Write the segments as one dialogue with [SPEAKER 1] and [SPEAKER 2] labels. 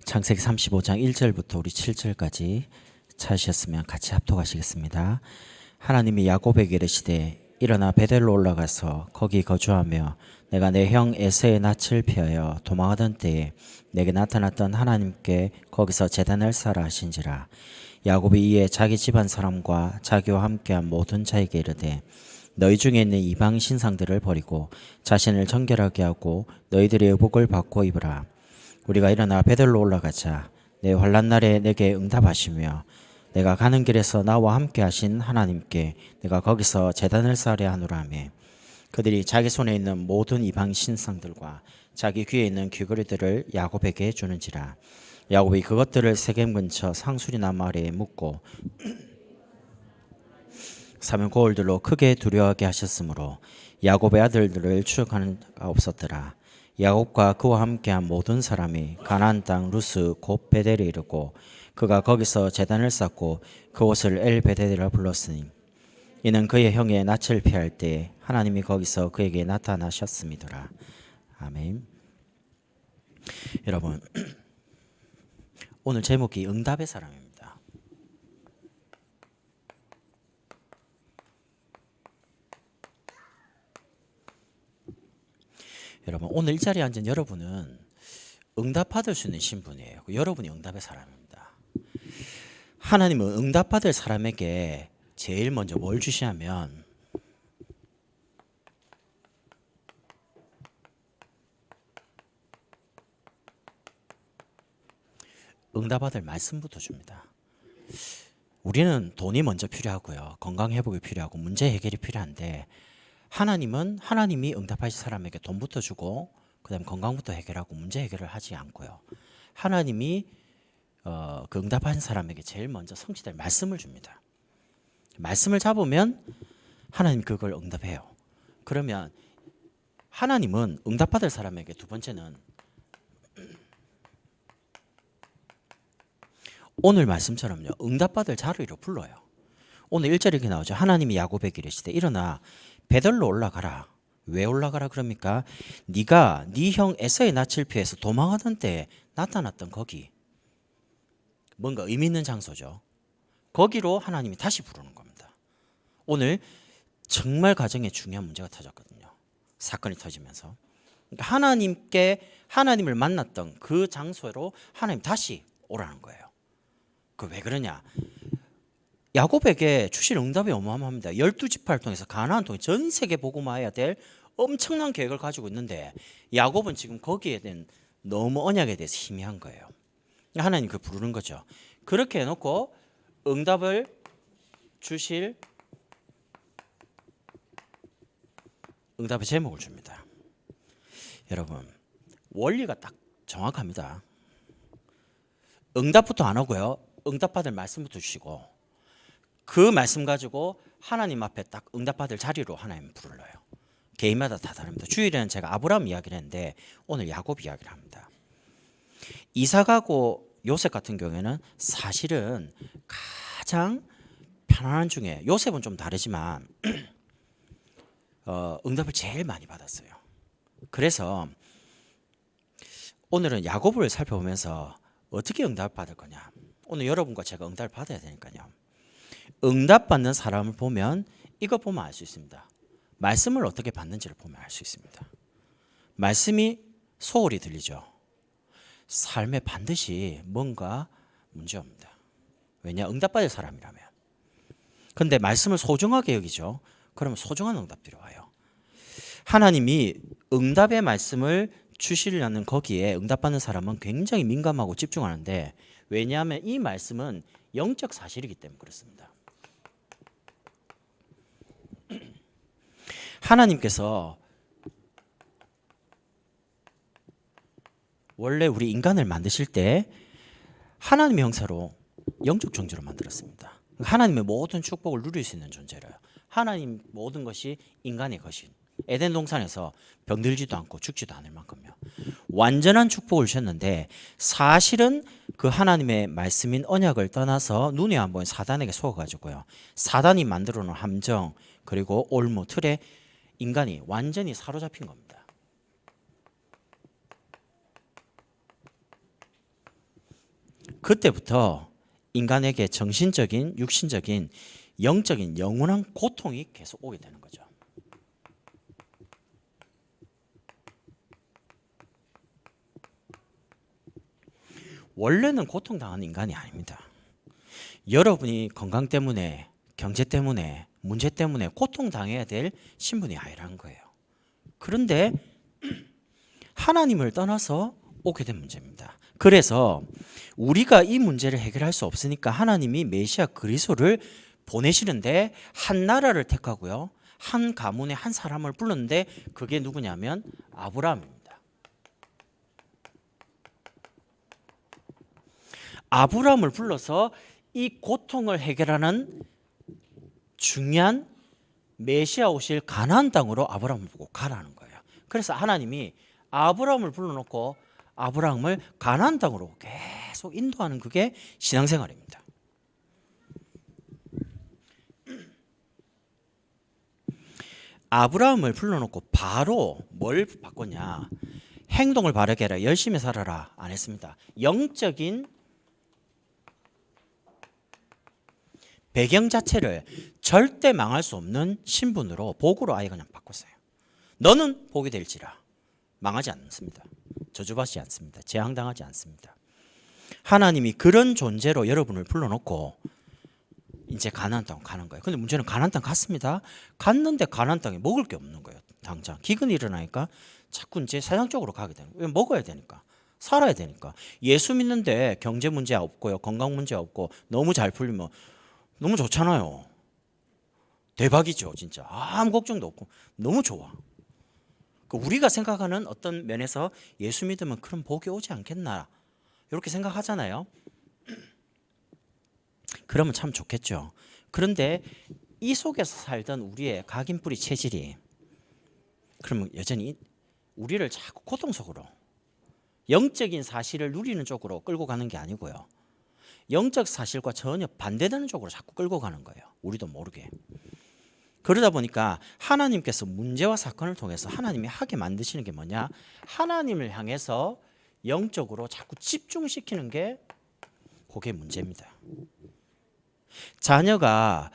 [SPEAKER 1] 창세기 35장 1절부터 우리 7절까지 찾으셨으면 같이 합독하시겠습니다. 하나님이 야곱에게 이르시되 일어나 베델로 올라가서 거기 거주하며 내가 내 형 에서의 낯을 피하여 도망하던 때에 내게 나타났던 하나님께 거기서 제단을 쌓으라 하신지라. 야곱이 이에 자기 집안 사람과 자기와 함께한 모든 자에게 이르되 너희 중에 있는 이방 신상들을 버리고 자신을 정결하게 하고 너희들의 의복을 바꿔 입으라. 우리가 일어나 베델로 올라가자. 내 환난 날에 내게 응답하시며 내가 가는 길에서 나와 함께 하신 하나님께 내가 거기서 제단을 쌓으려 하노라며. 그들이 자기 손에 있는 모든 이방 신상들과 자기 귀에 있는 귀걸이들을 야곱에게 주는지라. 야곱이 그것들을 세겜 근처 상수리나 마을에 묻고 사면 고을들로 크게 두려워하게 하셨으므로 야곱의 아들들을 추적하는 가 없었더라. 야곱과 그와 함께한 모든 사람이 가나안 땅 루스 곧 베델에 이르고 그가 거기서 제단을 쌓고 그곳을 엘베델이라 불렀으니 이는 그의 형의 낯을 피할 때 하나님이 거기서 그에게 나타나셨음이더라. 아멘. 여러분, 오늘 제목이 응답의 사람입니다. 여러분, 오늘 이 자리에 앉은 여러분은 응답받을 수 있는 신분이에요. 여러분이 응답의 사람입니다. 하나님은 응답받을 사람에게 제일 먼저 뭘 주시냐면 응답받을 말씀부터 줍니다. 우리는 돈이 먼저 필요하고요. 건강 회복이 필요하고 문제 해결이 필요한데 하나님은 하나님이 응답하실 사람에게 돈부터 주고 그다음 건강부터 해결하고 문제 해결을 하지 않고요. 하나님이 그 응답하신 사람에게 제일 먼저 성취될 말씀을 줍니다. 말씀을 잡으면 하나님 그걸 응답해요. 그러면 하나님은 응답받을 사람에게 두 번째는 오늘 말씀처럼요. 응답받을 자리로 불러요. 오늘 1절에 이렇게 나오죠. 하나님이 야곱에게 이르시되 일어나 베델로 올라가라. 왜 올라가라 그럽니까? 네가 네 형 에서의 낯을 피해서 도망하던 때에 나타났던 거기. 뭔가 의미 있는 장소죠. 거기로 하나님이 다시 부르는 겁니다. 오늘 정말 가정에 중요한 문제가 터졌거든요. 사건이 터지면서. 그러니까 하나님을 만났던 그 장소로 하나님 다시 오라는 거예요. 그 왜 그러냐? 야곱에게 주실 응답이 어마어마합니다. 12지파를 통해서 가나안 통해 전 세계 복음화해야 될 엄청난 계획을 가지고 있는데 야곱은 지금 거기에 대한 너무 언약에 대해서 희미한 거예요. 하나님 그 부르는 거죠. 그렇게 해놓고 응답을 주실 응답의 제목을 줍니다. 여러분 원리가 딱 정확합니다. 응답부터 안 하고요. 응답받을 말씀부터 주시고 그 말씀 가지고 하나님 앞에 딱 응답받을 자리로 하나님 불러요. 개인마다 다 다릅니다. 주일에는 제가 아브라함 이야기를 했는데 오늘 야곱 이야기를 합니다. 이삭하고 요셉 같은 경우에는 사실은 가장 편안한 중에 요셉은 좀 다르지만 응답을 제일 많이 받았어요. 그래서 오늘은 야곱을 살펴보면서 어떻게 응답을 받을 거냐. 오늘 여러분과 제가 응답을 받아야 되니까요. 응답받는 사람을 보면 이거 보면 알 수 있습니다. 말씀을 어떻게 받는지를 보면 알 수 있습니다. 말씀이 소홀히 들리죠. 삶에 반드시 뭔가 문제옵니다. 왜냐? 응답받을 사람이라면. 그런데 말씀을 소중하게 여기죠. 그러면 소중한 응답들이 와요. 하나님이 응답의 말씀을 주시려는 거기에 응답받는 사람은 굉장히 민감하고 집중하는데 왜냐하면 이 말씀은 영적 사실이기 때문에 그렇습니다. 하나님께서 원래 우리 인간을 만드실 때 하나님의 형상으로 영적 존재로 만들었습니다. 하나님의 모든 축복을 누릴 수 있는 존재로요. 하나님 모든 것이 인간의 것이 에덴 동산에서 병들지도 않고 죽지도 않을 만큼요. 완전한 축복을 주셨는데 사실은 그 하나님의 말씀인 언약을 떠나서 눈에 안 보이는 사단에게 속아가지고요. 사단이 만들어 놓은 함정 그리고 올무 틀에 인간이 완전히 사로잡힌 겁니다. 그때부터 인간에게 정신적인, 육신적인, 영적인 영원한 고통이 계속 오게 되는 거죠. 원래는 고통당하는 인간이 아닙니다. 여러분이 건강 때문에, 경제 때문에, 문제 때문에 고통당해야 될 신분이 아니라는 거예요. 그런데 하나님을 떠나서 오게 된 문제입니다. 그래서 우리가 이 문제를 해결할 수 없으니까 하나님이 메시아 그리스도를 보내시는데 한 나라를 택하고요, 한 가문의 한 사람을 불렀는데 그게 누구냐면 아브라함입니다. 아브라함을 불러서 이 고통을 해결하는 중요한 메시아 오실 가나안 땅으로 아브라함을 보고 가라는 거예요. 그래서 하나님이 아브라함을 불러놓고 아브라함을 가나안 땅으로 계속 인도하는 그게 신앙생활입니다. 아브라함을 불러놓고 바로 뭘 바꿨냐? 행동을 바르게 해라, 열심히 살아라 안 했습니다. 영적인 배경 자체를 절대 망할 수 없는 신분으로, 복으로 아예 그냥 바꿨어요. 너는 복이 될지라. 망하지 않습니다. 저주받지 않습니다. 재앙당하지 않습니다. 하나님이 그런 존재로 여러분을 불러놓고 이제 가나안 땅 가는 거예요. 근데 문제는 가나안 땅 갔습니다. 갔는데 가나안 땅에 먹을 게 없는 거예요. 당장 기근이 일어나니까 자꾸 이제 세상 쪽으로 가게 되는 거예요. 먹어야 되니까, 살아야 되니까. 예수 믿는데 경제 문제 없고요, 건강 문제 없고 너무 잘 풀리면 너무 좋잖아요. 대박이죠, 진짜. 아무 걱정도 없고 너무 좋아. 우리가 생각하는 어떤 면에서 예수 믿으면 그런 복이 오지 않겠나 이렇게 생각하잖아요. 그러면 참 좋겠죠. 그런데 이 속에서 살던 우리의 각인뿌리 체질이 그러면 여전히 우리를 자꾸 고통 속으로, 영적인 사실을 누리는 쪽으로 끌고 가는 게 아니고요, 영적 사실과 전혀 반대되는 쪽으로 자꾸 끌고 가는 거예요. 우리도 모르게. 그러다 보니까 하나님께서 문제와 사건을 통해서 하나님이 하게 만드시는 게 뭐냐? 하나님을 향해서 영적으로 자꾸 집중시키는 게 그게 문제입니다. 자녀가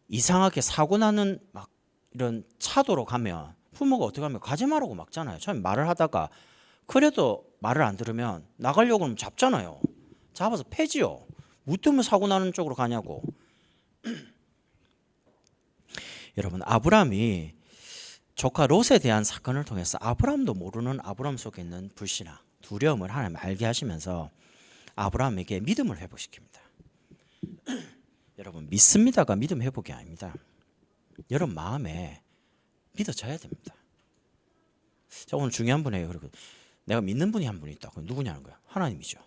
[SPEAKER 1] 이상하게 사고 나는 막 이런 차도로 가면 부모가 어떻게 하면 가지 말라고 막잖아요. 처음에 말을 하다가 그래도 말을 안 들으면 나가려고 하면 잡잖아요. 잡아서 패지요. 뭐 때문에 사고 나는 쪽으로 가냐고. 여러분, 아브라함이 조카 롯에 대한 사건을 통해서 아브라함도 모르는 아브라함 속에 있는 불신앙, 두려움을 하나님 알게 하시면서 아브라함에게 믿음을 회복시킵니다. 여러분, 믿습니다가 믿음 회복이 아닙니다. 여러분 마음에 믿어져야 됩니다. 자, 오늘 중요한 분이에요. 그리고 내가 믿는 분이 한 분 있다. 그럼 누구냐는 거야? 하나님이죠.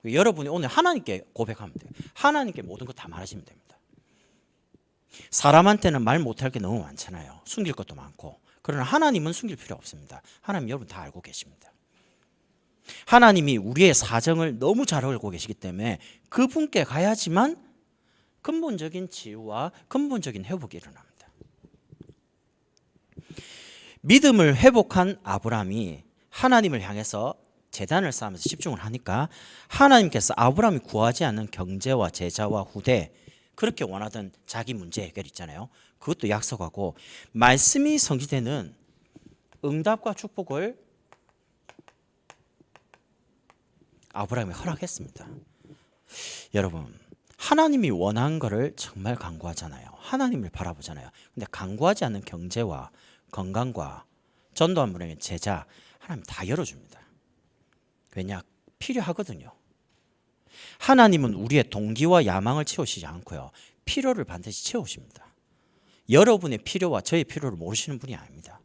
[SPEAKER 1] 여러분이 오늘 하나님께 고백하면 돼요. 하나님께 모든 것 다 말하시면 됩니다. 사람한테는 말 못할 게 너무 많잖아요. 숨길 것도 많고. 그러나 하나님은 숨길 필요 없습니다. 하나님 여러분 다 알고 계십니다. 하나님이 우리의 사정을 너무 잘 알고 계시기 때문에 그분께 가야지만 근본적인 치유와 근본적인 회복이 일어납니다. 믿음을 회복한 아브라함이 하나님을 향해서 제단을 쌓으면서 집중을 하니까 하나님께서 아브라함이 구하지 않는 경제와 제자와 후대, 그렇게 원하던 자기 문제 해결 있잖아요. 그것도 약속하고 말씀이 성취되는 응답과 축복을 아브라함이 허락했습니다. 여러분, 하나님이 원하는 거를 정말 간구하잖아요. 하나님을 바라보잖아요. 근데 간구하지 않는 경제와 건강과 전도한 분에게 제자, 하나님 다 열어줍니다. 왜냐? 필요하거든요. 하나님은 우리의 동기와 야망을 채우시지 않고요, 필요를 반드시 채우십니다. 여러분의 필요와 저의 필요를 모르시는 분이 아닙니다.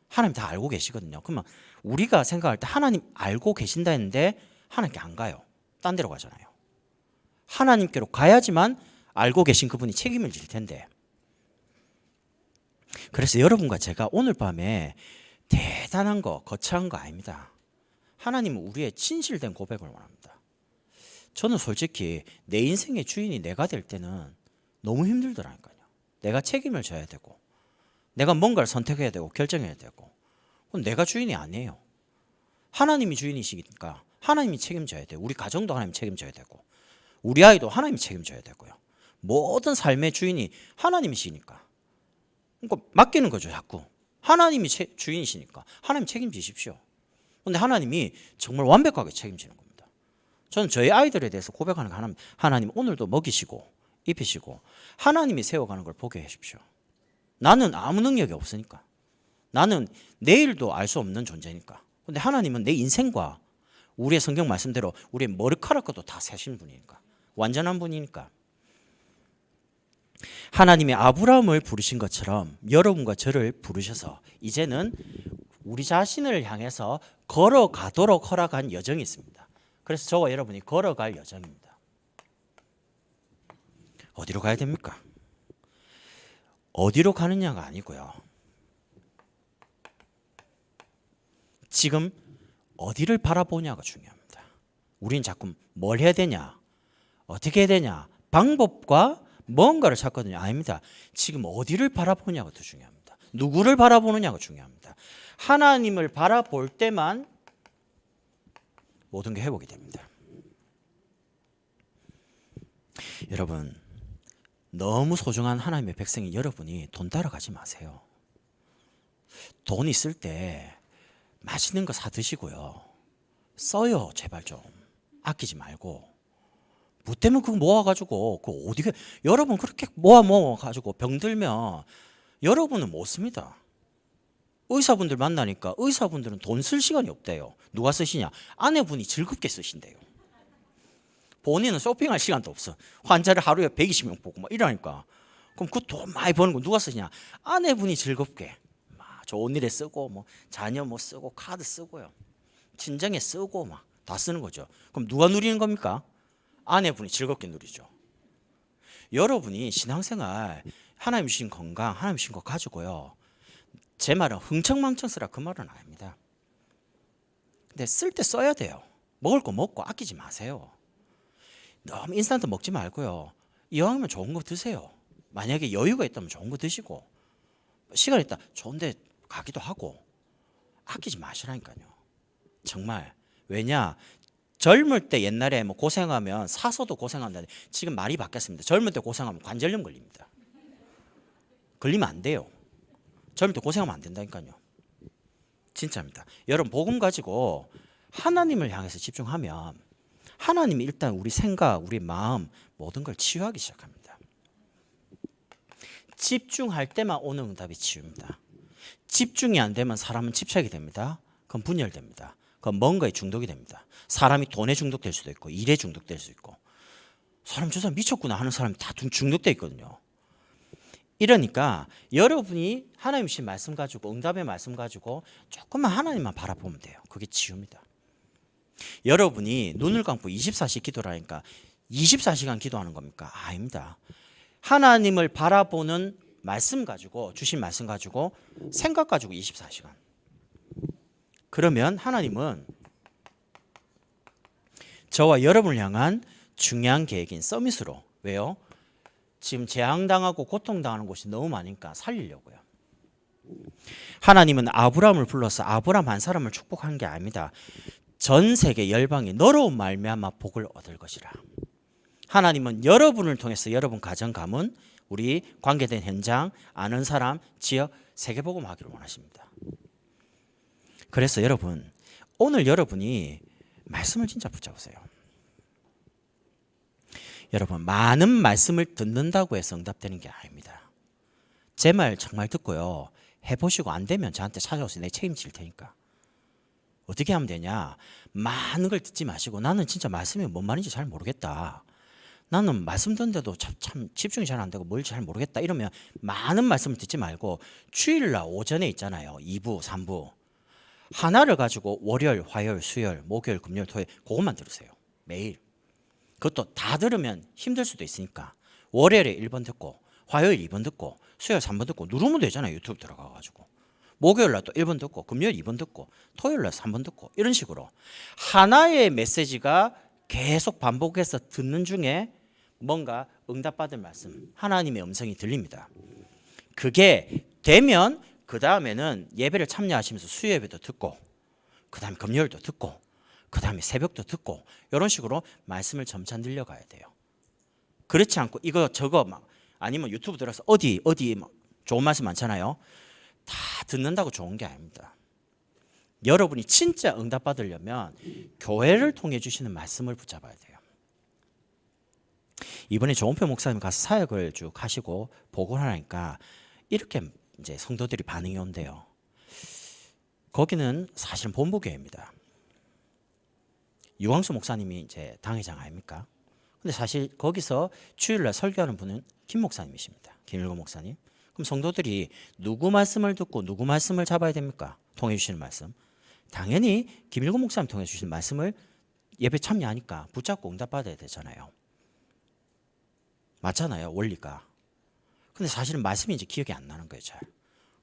[SPEAKER 1] 하나님 다 알고 계시거든요. 그러면 우리가 생각할 때 하나님 알고 계신다 했는데 하나님께 안 가요. 딴 데로 가잖아요. 하나님께로 가야지만 알고 계신 그분이 책임을 질 텐데. 그래서 여러분과 제가 오늘 밤에 대단한 거, 거창한 거 아닙니다. 하나님은 우리의 진실된 고백을 원합니다. 저는 솔직히 내 인생의 주인이 내가 될 때는 너무 힘들더라니까요. 내가 책임을 져야 되고, 내가 뭔가를 선택해야 되고, 결정해야 되고. 그건 내가 주인이 아니에요. 하나님이 주인이시니까 하나님이 책임져야 돼요. 우리 가정도 하나님이 책임져야 되고 우리 아이도 하나님이 책임져야 되고요. 모든 삶의 주인이 하나님이시니까. 그러니까 맡기는 거죠. 자꾸. 하나님이 주인이시니까 하나님 책임지십시오. 그런데 하나님이 정말 완벽하게 책임지는 겁니다. 저는 저희 아이들에 대해서 고백하는 거 하나님 오늘도 먹이시고 입히시고 하나님이 세워가는 걸 보게 하십시오. 나는 아무 능력이 없으니까. 나는 내일도 알 수 없는 존재니까. 그런데 하나님은 내 인생과 우리의 성경 말씀대로 우리의 머리카락도 다 세신 분이니까. 완전한 분이니까. 하나님이 아브라함을 부르신 것처럼 여러분과 저를 부르셔서 이제는 우리 자신을 향해서 걸어가도록 허락한 여정이 있습니다. 그래서 저와 여러분이 걸어갈 여정입니다. 어디로 가야 됩니까? 어디로 가느냐가 아니고요. 지금 어디를 바라보냐가 중요합니다. 우리는 자꾸 뭘 해야 되냐, 어떻게 해야 되냐, 방법과 뭔가를 찾거든요. 아닙니다. 지금 어디를 바라보냐가 더 중요합니다. 누구를 바라보느냐가 중요합니다. 하나님을 바라볼 때만 모든 게 회복이 됩니다. 여러분, 너무 소중한 하나님의 백성인 여러분이 돈 따라가지 마세요. 돈 있을 때 맛있는 거 사 드시고요. 써요. 제발 좀. 아끼지 말고. 뭐 때문에 그거 모아가지고 그 어디가 여러분 그렇게 모아가지고 병들면 여러분은 못 씁니다. 의사분들 만나니까 의사분들은 돈 쓸 시간이 없대요. 누가 쓰시냐? 아내분이 즐겁게 쓰신대요. 본인은 쇼핑할 시간도 없어. 환자를 하루에 120명 보고 막 이러니까. 그럼 그 돈 많이 버는 거 누가 쓰냐? 아내분이 즐겁게 막 좋은 일에 쓰고 뭐 자녀 뭐 쓰고 카드 쓰고요. 친정에 쓰고 막 다 쓰는 거죠. 그럼 누가 누리는 겁니까? 아내분이 즐겁게 누리죠. 여러분이 신앙생활 하나님 주신 건강, 하나님 주신 거 가지고요. 제 말은 흥청망청 쓰라 그 말은 아닙니다. 근데 쓸 때 써야 돼요. 먹을 거 먹고 아끼지 마세요. 너무 인스턴트 먹지 말고요. 이왕이면 좋은 거 드세요. 만약에 여유가 있다면 좋은 거 드시고 시간 있다 좋은데 가기도 하고 아끼지 마시라니까요. 정말. 왜냐? 젊을 때 옛날에 뭐 고생하면 사서도 고생한다는데 지금 말이 바뀌었습니다. 젊을 때 고생하면 관절염 걸립니다. 걸리면 안 돼요. 젊을 때 고생하면 안 된다니까요. 진짜입니다. 여러분 복음 가지고 하나님을 향해서 집중하면 하나님이 일단 우리 생각, 우리 마음 모든 걸 치유하기 시작합니다. 집중할 때만 오는 응답이 치유입니다. 집중이 안 되면 사람은 집착이 됩니다. 그럼 분열됩니다. 그럼 뭔가에 중독이 됩니다. 사람이 돈에 중독될 수도 있고 일에 중독될 수 있고 사람 저 사람 미쳤구나 하는 사람이 다 중독돼 있거든요. 이러니까 여러분이 하나님 주신 말씀 가지고 응답의 말씀 가지고 조금만 하나님만 바라보면 돼요. 그게 치유입니다. 여러분이 눈을 감고 24시 기도라니까 24시간 기도하는 겁니까? 아닙니다. 하나님을 바라보는 말씀 가지고 주신 말씀 가지고 생각 가지고 24시간. 그러면 하나님은 저와 여러분을 향한 중요한 계획인 서밋으로 왜요? 지금 재앙당하고 고통당하는 곳이 너무 많으니까 살리려고요. 하나님은 아브라함을 불러서 아브라함 한 사람을 축복한 게 아닙니다. 전 세계 열방이 너로 말미암아 복을 얻을 것이라. 하나님은 여러분을 통해서 여러분 가정 가문 우리 관계된 현장 아는 사람 지역 세계복음하기를 원하십니다. 그래서 여러분 오늘 여러분이 말씀을 진짜 붙잡으세요. 여러분 많은 말씀을 듣는다고 해서 응답되는 게 아닙니다. 제 말 정말 듣고요. 해보시고 안 되면 저한테 찾아오세요. 내가 책임질 테니까. 어떻게 하면 되냐. 많은 걸 듣지 마시고 나는 진짜 말씀이 뭔 말인지 잘 모르겠다. 나는 말씀 듣는데도 참 집중이 잘 안 되고 뭘지 잘 모르겠다. 이러면 많은 말씀을 듣지 말고 주일날 오전에 있잖아요. 2부, 3부. 하나를 가지고 월요일, 화요일, 수요일, 목요일, 금요일, 토요일 그것만 들으세요. 매일. 그것도 다 들으면 힘들 수도 있으니까 월요일에 1번 듣고 화요일 2번 듣고 수요일 3번 듣고 누르면 되잖아요. 유튜브 들어가가지고. 목요일날 또 1번 듣고 금요일 2번 듣고 토요일날 3번 듣고 이런 식으로 하나의 메시지가 계속 반복해서 듣는 중에 뭔가 응답받을 말씀 하나님의 음성이 들립니다. 그게 되면 그 다음에는 예배를 참여하시면서 수요예배도 듣고 그 다음에 금요일도 듣고 그 다음에 새벽도 듣고 이런 식으로 말씀을 점차 늘려가야 돼요. 그렇지 않고 이거 저거 막 아니면 유튜브 들어서 어디 막 좋은 말씀 많잖아요. 다 듣는다고 좋은 게 아닙니다. 여러분이 진짜 응답 받으려면 교회를 통해 주시는 말씀을 붙잡아야 돼요. 이번에 조은표 목사님 가서 사역을 쭉 하시고 보고를 하니까 이렇게 이제 성도들이 반응이 온대요. 거기는 사실은 본부교회입니다. 유광수 목사님이 이제 당회장 아닙니까? 근데 사실 거기서 주일날 설교하는 분은 김 목사님이십니다. 김일곤 목사님. 그럼 성도들이 누구 말씀을 듣고 누구 말씀을 잡아야 됩니까? 통해 주시는 말씀. 당연히 김일곤 목사님 통해 주시는 말씀을 예배 참여하니까 붙잡고 응답받아야 되잖아요. 맞잖아요, 원리가. 근데 사실은 말씀이 이제 기억이 안 나는 거예요, 잘.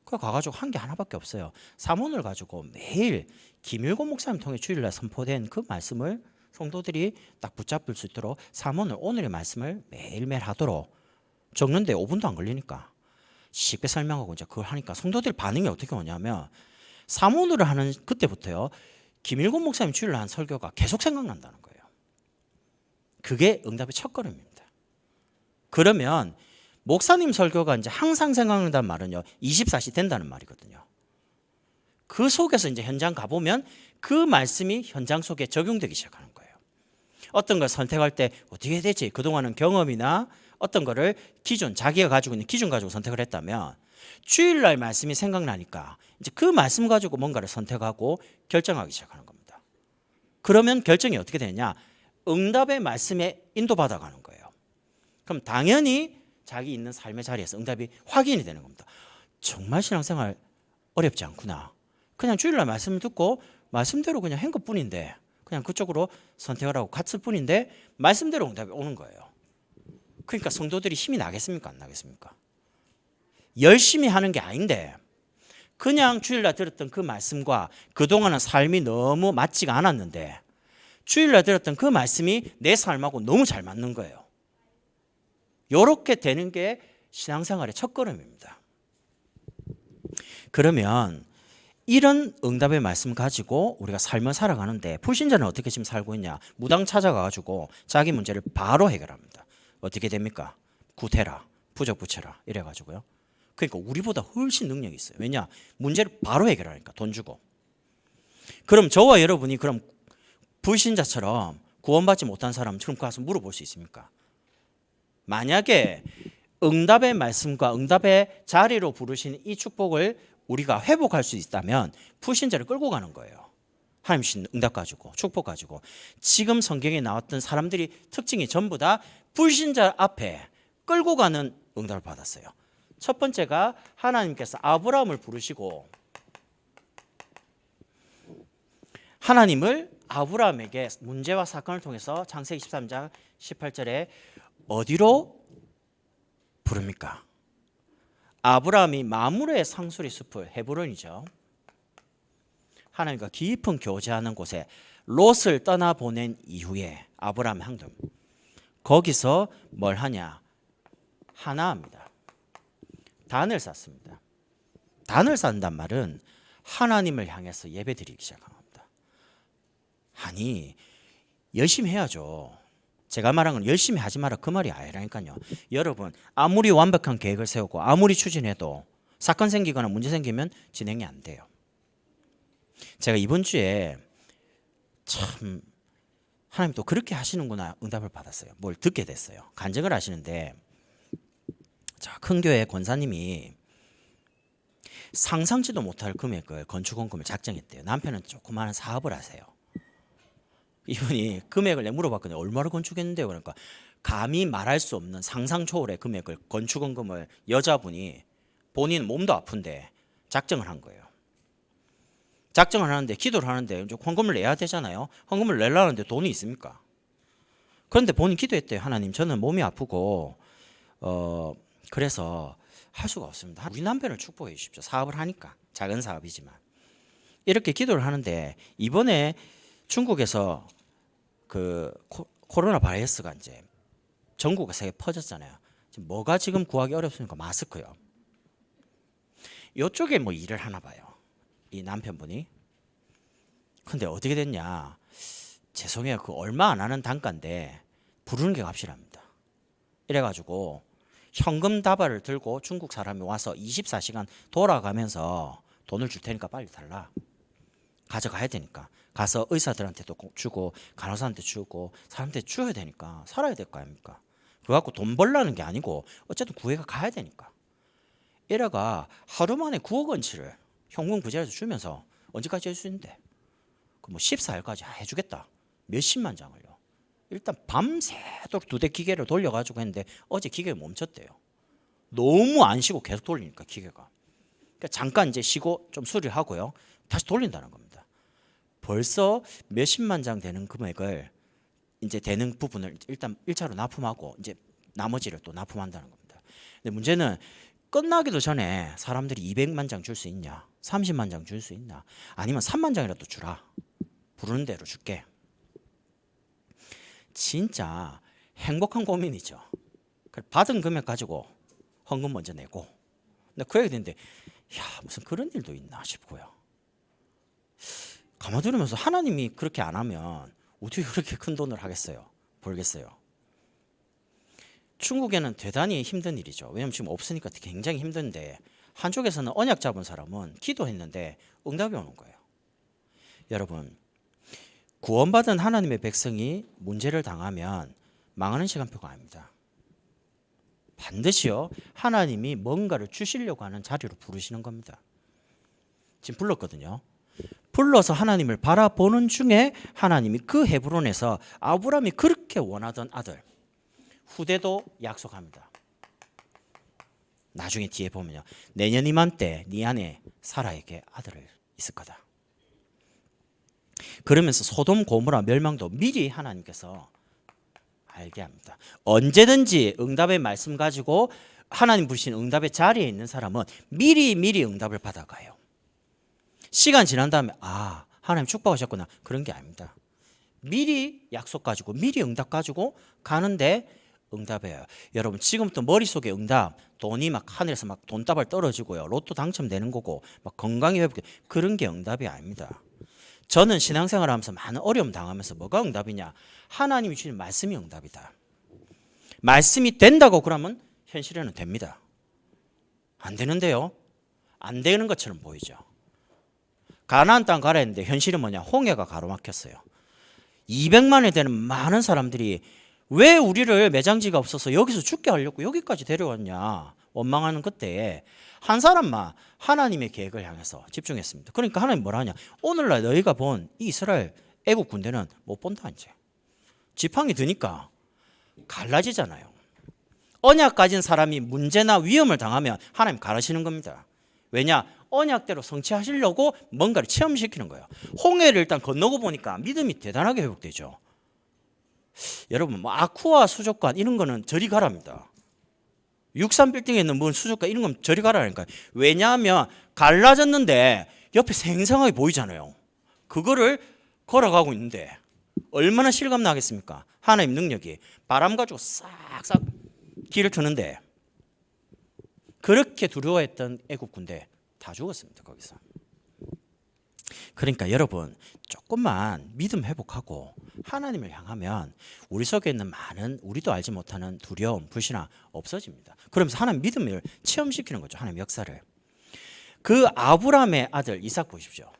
[SPEAKER 1] 그래 가가지고 한 게 하나밖에 없어요. 사문을 가지고 매일 김일곤 목사님 통해 주일날 선포된 그 말씀을 성도들이 딱 붙잡을 수 있도록 사문을 오늘의 말씀을 매일매일 하도록 적는데 5분도 안 걸리니까 쉽게 설명하고 이제 그걸 하니까 성도들 반응이 어떻게 오냐면 사문을 하는 그때부터요 김일곤 목사님 주일날 한 설교가 계속 생각난다는 거예요. 그게 응답의 첫걸음입니다. 그러면 목사님 설교가 이제 항상 생각난다는 말은요 24시 된다는 말이거든요. 그 속에서 이제 현장 가보면 그 말씀이 현장 속에 적용되기 시작하는 거예요. 어떤 걸 선택할 때 어떻게 해야 되지? 그동안은 경험이나 어떤 거를 기존 자기가 가지고 있는 기준 가지고 선택을 했다면 주일날 말씀이 생각나니까 이제 그 말씀 가지고 뭔가를 선택하고 결정하기 시작하는 겁니다. 그러면 결정이 어떻게 되냐? 응답의 말씀에 인도받아가는 거예요. 그럼 당연히 자기 있는 삶의 자리에서 응답이 확인이 되는 겁니다. 정말 신앙생활 어렵지 않구나. 그냥 주일날 말씀을 듣고 말씀대로 그냥 한 것뿐인데 그냥 그쪽으로 선택을 하고 갔을 뿐인데 말씀대로 응답이 오는 거예요. 그러니까 성도들이 힘이 나겠습니까? 안 나겠습니까? 열심히 하는 게 아닌데 그냥 주일날 들었던 그 말씀과 그동안은 삶이 너무 맞지가 않았는데 주일날 들었던 그 말씀이 내 삶하고 너무 잘 맞는 거예요. 이렇게 되는 게 신앙생활의 첫걸음입니다. 그러면 이런 응답의 말씀 가지고 우리가 삶을 살아가는데 불신자는 어떻게 지금 살고 있냐? 무당 찾아가가지고 자기 문제를 바로 해결합니다. 어떻게 됩니까? 구태라, 부적부채라 이래가지고요. 그러니까 우리보다 훨씬 능력이 있어요. 왜냐? 문제를 바로 해결하니까 돈 주고. 그럼 저와 여러분이 그럼 불신자처럼 구원받지 못한 사람처럼 가서 물어볼 수 있습니까? 만약에 응답의 말씀과 응답의 자리로 부르신 이 축복을 우리가 회복할 수 있다면 불신자를 끌고 가는 거예요. 하나님 주신 응답 가지고 축복 가지고. 지금 성경에 나왔던 사람들이 특징이 전부 다 불신자 앞에 끌고 가는 응답을 받았어요. 첫 번째가 하나님께서 아브라함을 부르시고 하나님을 아브라함에게 문제와 사건을 통해서 창세기 13장 18절에 어디로 부릅니까? 아브라함이 마므르의 상수리 숲을 헤브론이죠. 하나님과 깊은 교제하는 곳에 롯을 떠나보낸 이후에 아브라함의 행동 거기서 뭘 하냐? 하나합니다. 단을 쌓습니다. 단을 쌓는단 말은 하나님을 향해서 예배드리기 시작한 겁니다. 아니 열심히 해야죠. 제가 말한 건 열심히 하지 마라 그 말이 아니라니까요. 여러분 아무리 완벽한 계획을 세우고 아무리 추진해도 사건 생기거나 문제 생기면 진행이 안 돼요. 제가 이번 주에 참 하나님 또 그렇게 하시는구나 응답을 받았어요. 뭘 듣게 됐어요. 간증을 하시는데 큰 교회 권사님이 상상치도 못할 금액을 건축원금을 작정했대요. 남편은 조그마한 사업을 하세요. 이분이 금액을 내가 물어봤거든요. 얼마를 건축했는데요? 그러니까 감히 말할 수 없는 상상 초월의 금액을 건축원금을 여자분이 본인 몸도 아픈데 작정을 한 거예요. 작정을 하는데 기도를 하는데 이제 헌금을 내야 되잖아요. 헌금을 내려는데 돈이 있습니까? 그런데 본인 기도했대요. 하나님 저는 몸이 아프고 그래서 할 수가 없습니다. 우리 남편을 축복해 주십시오. 사업을 하니까 작은 사업이지만 이렇게 기도를 하는데 이번에 중국에서 그 코로나 바이러스가 이제 전국 세계에 퍼졌잖아요. 지금 뭐가 지금 구하기 어렵습니까? 마스크요. 이쪽에 뭐 일을 하나 봐요. 이 남편분이. 근데 어떻게 됐냐? 죄송해요. 그 얼마 안 하는 단가인데 부르는 게 값이랍니다. 이래가지고 현금 다발을 들고 중국 사람이 와서 24시간 돌아가면서 돈을 줄 테니까 빨리 달라. 가져가야 되니까. 가서 의사들한테도 주고 간호사한테 주고 사람한테 줘야 되니까 살아야 될 거 아닙니까? 그거 갖고 돈 벌라는 게 아니고 어쨌든 구해가 가야 되니까. 이래가 하루 만에 9억 원치를 현금 부재해서 주면서 언제까지 할 수 있는데? 그 뭐 14일까지 해주겠다. 몇십만 장을요. 일단 밤새도록 2대 기계를 돌려가지고 했는데 어제 기계가 멈췄대요. 너무 안 쉬고 계속 돌리니까 기계가. 그러니까 잠깐 이제 쉬고 좀 수리를 하고요. 다시 돌린다는 겁니다. 벌써 몇십만 장 되는 금액을 이제 되는 부분을 일단 1차로 납품하고 이제 나머지를 또 납품한다는 겁니다. 근데 문제는 끝나기도 전에 사람들이 200만 장 줄 수 있냐? 30만 장 줄 수 있냐? 아니면 3만 장이라도 주라. 부르는 대로 줄게. 진짜 행복한 고민이죠. 받은 금액 가지고 헌금 먼저 내고. 근데 그 얘기 듣는데 야 무슨 그런 일도 있나 싶고요. 가만 들으면서 하나님이 그렇게 안 하면 어떻게 그렇게 큰 돈을 하겠어요? 벌겠어요? 중국에는 대단히 힘든 일이죠. 왜냐하면 지금 없으니까 굉장히 힘든데 한쪽에서는 언약 잡은 사람은 기도했는데 응답이 오는 거예요. 여러분 구원받은 하나님의 백성이 문제를 당하면 망하는 시간표가 아닙니다. 반드시요 하나님이 뭔가를 주시려고 하는 자리로 부르시는 겁니다. 지금 불렀거든요. 불러서 하나님을 바라보는 중에 하나님이 그 헤브론에서 아브라함이 그렇게 원하던 아들 후대도 약속합니다. 나중에 뒤에 보면요. 내년 이맘때 네 안에 사라에게 아들을 있을 거다. 그러면서 소돔 고모라 멸망도 미리 하나님께서 알게 합니다. 언제든지 응답의 말씀 가지고 하나님 부르신 응답의 자리에 있는 사람은 미리 응답을 받아가요. 시간 지난 다음에 아 하나님 축복하셨구나 그런 게 아닙니다. 미리 약속 가지고 미리 응답 가지고 가는데 응답해요. 여러분 지금부터 머릿속에 응답 돈이 막 하늘에서 막 돈다발 떨어지고요. 로또 당첨되는 거고 막 건강이 회복돼 그런 게 응답이 아닙니다. 저는 신앙생활을 하면서 많은 어려움 당하면서 뭐가 응답이냐? 하나님이 주신 말씀이 응답이다. 말씀이 된다고 그러면 현실에는 됩니다. 안 되는데요. 안 되는 것처럼 보이죠. 가나안 땅 가라 했는데 현실은 뭐냐? 홍해가 가로막혔어요. 200만이 되는 많은 사람들이 왜 우리를 매장지가 없어서 여기서 죽게 하려고 여기까지 데려왔냐? 원망하는 그때에 한 사람만 하나님의 계획을 향해서 집중했습니다. 그러니까 하나님 뭐라 하냐? 오늘날 너희가 본 이 이스라엘 애국 군대는 못 본다 이제. 지팡이 드니까 갈라지잖아요. 언약 가진 사람이 문제나 위험을 당하면 하나님 가르치는 겁니다. 왜냐? 언약대로 성취하시려고 뭔가를 체험시키는 거예요. 홍해를 일단 건너고 보니까 믿음이 대단하게 회복되죠. 여러분 뭐 아쿠아 수족관 이런 거는 저리 가랍니다. 63빌딩에 있는 뭐 수족관 이런 건 저리 가라니까요. 왜냐하면 갈라졌는데 옆에 생생하게 보이잖아요. 그거를 걸어가고 있는데 얼마나 실감 나겠습니까? 하나님 능력이 바람 가지고 싹싹 길을 트는데 그렇게 두려워했던 애국 군대 다 죽었습니다. 거기서. 그러니까 여러분 조금만 믿음 회복하고 하나님을 향하면 우리 속에 있는 많은 우리도 알지 못하는 두려움, 불신앙 없어집니다. 그러면서 하나님 믿음을 체험시키는 거죠. 하나님 역사를. 그 아브라함의 아들 이삭 보십시오.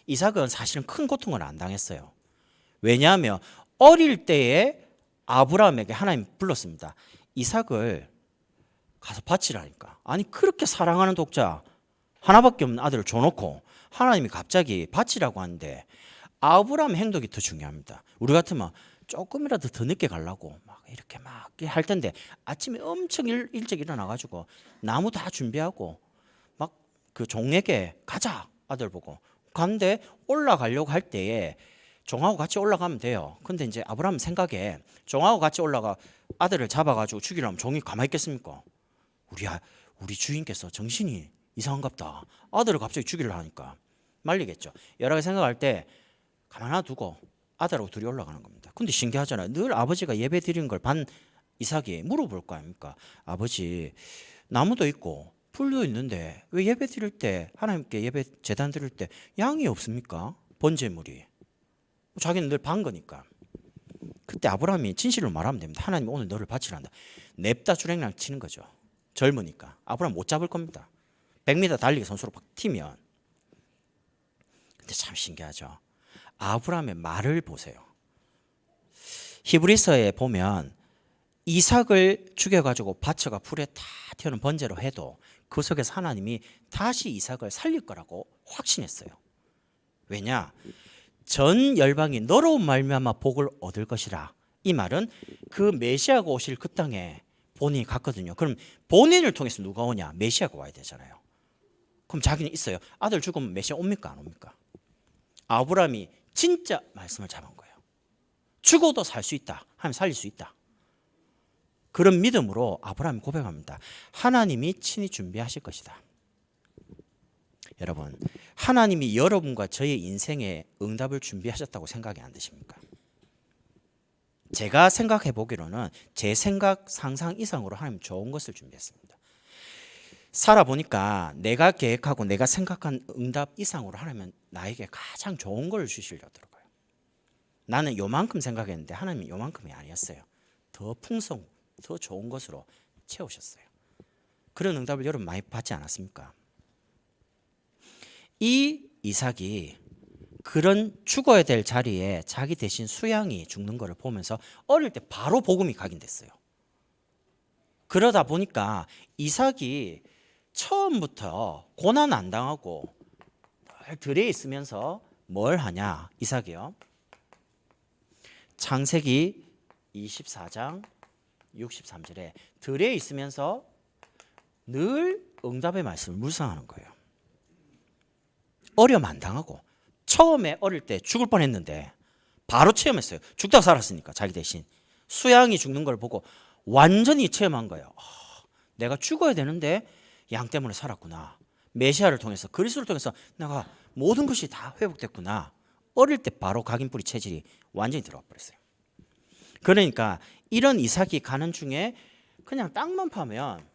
[SPEAKER 1] 이삭은 사실은 큰 고통을 안 당했어요. 왜냐하면 어릴 때에 아브라함에게 하나님 불렀습니다. 이삭을 가서 바치라니까. 아니 그렇게 사랑하는 독자 하나밖에 없는 아들을 줘놓고 하나님이 갑자기 바치라고 하는데 아브라함 행동이 더 중요합니다. 우리 같으면 조금이라도 더 늦게 가려고 막 이렇게 막 할 텐데 아침에 엄청 일찍 일어나가지고 나무 다 준비하고 막 그 종에게 가자 아들 보고 갔는데 올라가려고 할 때에 종하고 같이 올라가면 돼요. 근데 이제 아브라함 생각에 종하고 같이 올라가 아들을 잡아가지고 죽이려면 종이 가만히 있겠습니까? 우리 주인께서 정신이 이상한갑다. 아들을 갑자기 죽이려 하니까 말리겠죠. 여러 가지 생각할 때 가만 놔두고 아들하고 둘이 올라가는 겁니다. 근데 신기하잖아요. 늘 아버지가 예배 드리는 걸 반 이삭이 물어볼 거 아닙니까? 아버지 나무도 있고 풀도 있는데 왜 예배 드릴 때 하나님께 예배 제단 드릴 때 양이 없습니까? 번제물이. 자기는 늘 반 거니까. 그때 아브라함이 진실로 말하면 됩니다. 하나님 오늘 너를 바치란다. 냅다 주랭랑 치는 거죠. 젊으니까. 아브라함 못 잡을 겁니다. 100m 달리기 선수로 막 튀면. 근데 참 신기하죠. 아브라함의 말을 보세요. 히브리서에 보면 이삭을 죽여가지고 바쳐가 불에 다 태우는 번제로 해도 그 속에서 하나님이 다시 이삭을 살릴 거라고 확신했어요. 왜냐? 전 열방이 너로 말미암아 복을 얻을 것이라. 이 말은 그 메시아가 오실 그 땅에 본인이 갔거든요. 그럼 본인을 통해서 누가 오냐? 메시아가 와야 되잖아요. 그럼 자기는 있어요. 아들 죽으면 메시아 옵니까? 안 옵니까? 아브라함이 진짜 말씀을 잡은 거예요. 죽어도 살 수 있다. 하나님 살릴 수 있다. 그런 믿음으로 아브라함이 고백합니다. 하나님이 친히 준비하실 것이다. 여러분, 하나님이 여러분과 저의 인생에 응답을 준비하셨다고 생각이 안 드십니까? 제가 생각해 보기로는 제 생각 상상 이상으로 하나님 좋은 것을 준비했습니다. 살아보니까 내가 계획하고 내가 생각한 응답 이상으로 하나님은 나에게 가장 좋은 걸 주시려더라고요. 나는 요만큼 생각했는데 하나님이 요만큼이 아니었어요. 더 풍성, 더 좋은 것으로 채우셨어요. 그런 응답을 여러분 많이 받지 않았습니까? 이 이삭이 그런 죽어야 될 자리에 자기 대신 수양이 죽는 것을 보면서 어릴 때 바로 복음이 각인됐어요. 그러다 보니까 이삭이 처음부터 고난 안 당하고 들에 있으면서 뭘 하냐? 이삭이요. 창세기 24장 63절에 들에 있으면서 늘 응답의 말씀을 묵상하는 거예요. 어려움 안 당하고 처음에 어릴 때 죽을 뻔했는데 바로 체험했어요. 죽다가 살았으니까 자기 대신 수양이 죽는 걸 보고 완전히 체험한 거예요. 내가 죽어야 되는데 양 때문에 살았구나. 메시아를 통해서 그리스도를 통해서 내가 모든 것이 다 회복됐구나. 어릴 때 바로 각인뿌리 체질이 완전히 들어와 버렸어요. 그러니까 이런 이삭이 가는 중에 그냥 땅만 파면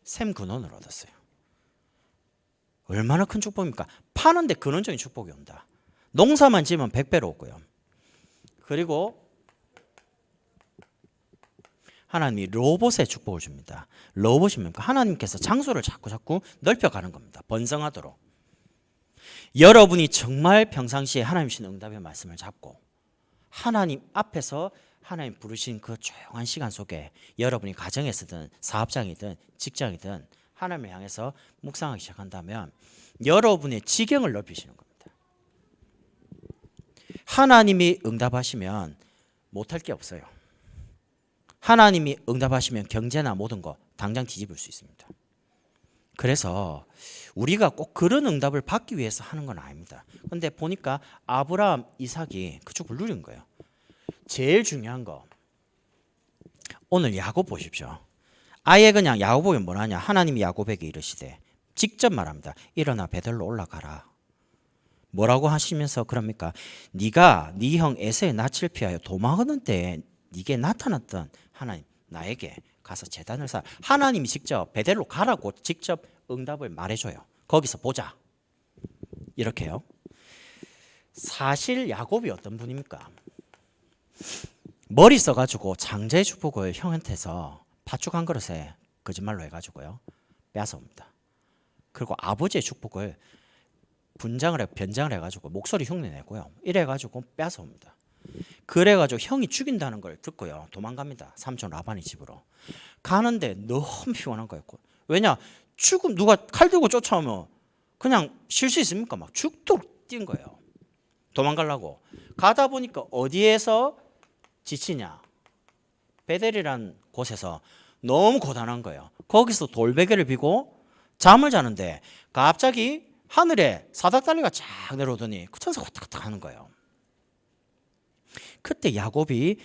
[SPEAKER 1] 샘 근원을 얻었어요. 얼마나 큰 축복입니까? 파는데 근원적인 축복이 온다. 농사만 지으면 100배로 오고요. 그리고 하나님이 로봇의 축복을 줍니다. 로봇이 뭡니까? 하나님께서 장소를 자꾸 넓혀가는 겁니다. 번성하도록. 여러분이 정말 평상시에 하나님 주신 응답의 말씀을 잡고 하나님 앞에서 하나님 부르신 그 조용한 시간 속에 여러분이 가정에서든 사업장이든 직장이든 하나님을 향해서 묵상하기 시작한다면 여러분의 지경을 넓히시는 겁니다. 하나님이 응답하시면 못할 게 없어요. 하나님이 응답하시면 경제나 모든 거 당장 뒤집을 수 있습니다. 그래서 우리가 꼭 그런 응답을 받기 위해서 하는 건 아닙니다. 그런데 보니까 아브라함, 이삭이 그쪽을 누린 거예요. 제일 중요한 거 오늘 야곱 보십시오. 아예 그냥 야곱이 뭐하냐? 하나님이 야곱에게 이르시되 직접 말합니다. 일어나 베들로 올라가라. 뭐라고 하시면서 그럽니까? 네가 네 형 에서의 낯을 피하여 도망하는 때에 네게 나타났던 하나님 나에게 가서 제단을 쌓아. 하나님이 직접 베델로 가라고 직접 응답을 말해줘요. 거기서 보자. 이렇게요. 사실 야곱이 어떤 분입니까? 머리 써가지고 장자의 축복을 형한테서 팥죽 한 그릇에 거짓말로 해가지고요 뺏어옵니다. 그리고 아버지의 축복을 변장을 해가지고 목소리 흉내내고요 이래가지고 뺏어옵니다. 그래가지고 형이 죽인다는 걸 듣고요 도망갑니다. 삼촌 라반의 집으로 가는데 너무 피곤한 거였고 왜냐 죽음 누가 칼 들고 쫓아오면 그냥 쉴 수 있습니까? 막 죽도록 뛴 거예요. 도망가려고 가다 보니까 어디에서 지치냐? 베델이란 곳에서 너무 고단한 거예요. 거기서 돌베개를 비고 잠을 자는데 갑자기 하늘에 사닥다리가 쫙 내려오더니 그 천사가 왔다 갔다 하는 거예요. 그때 야곱이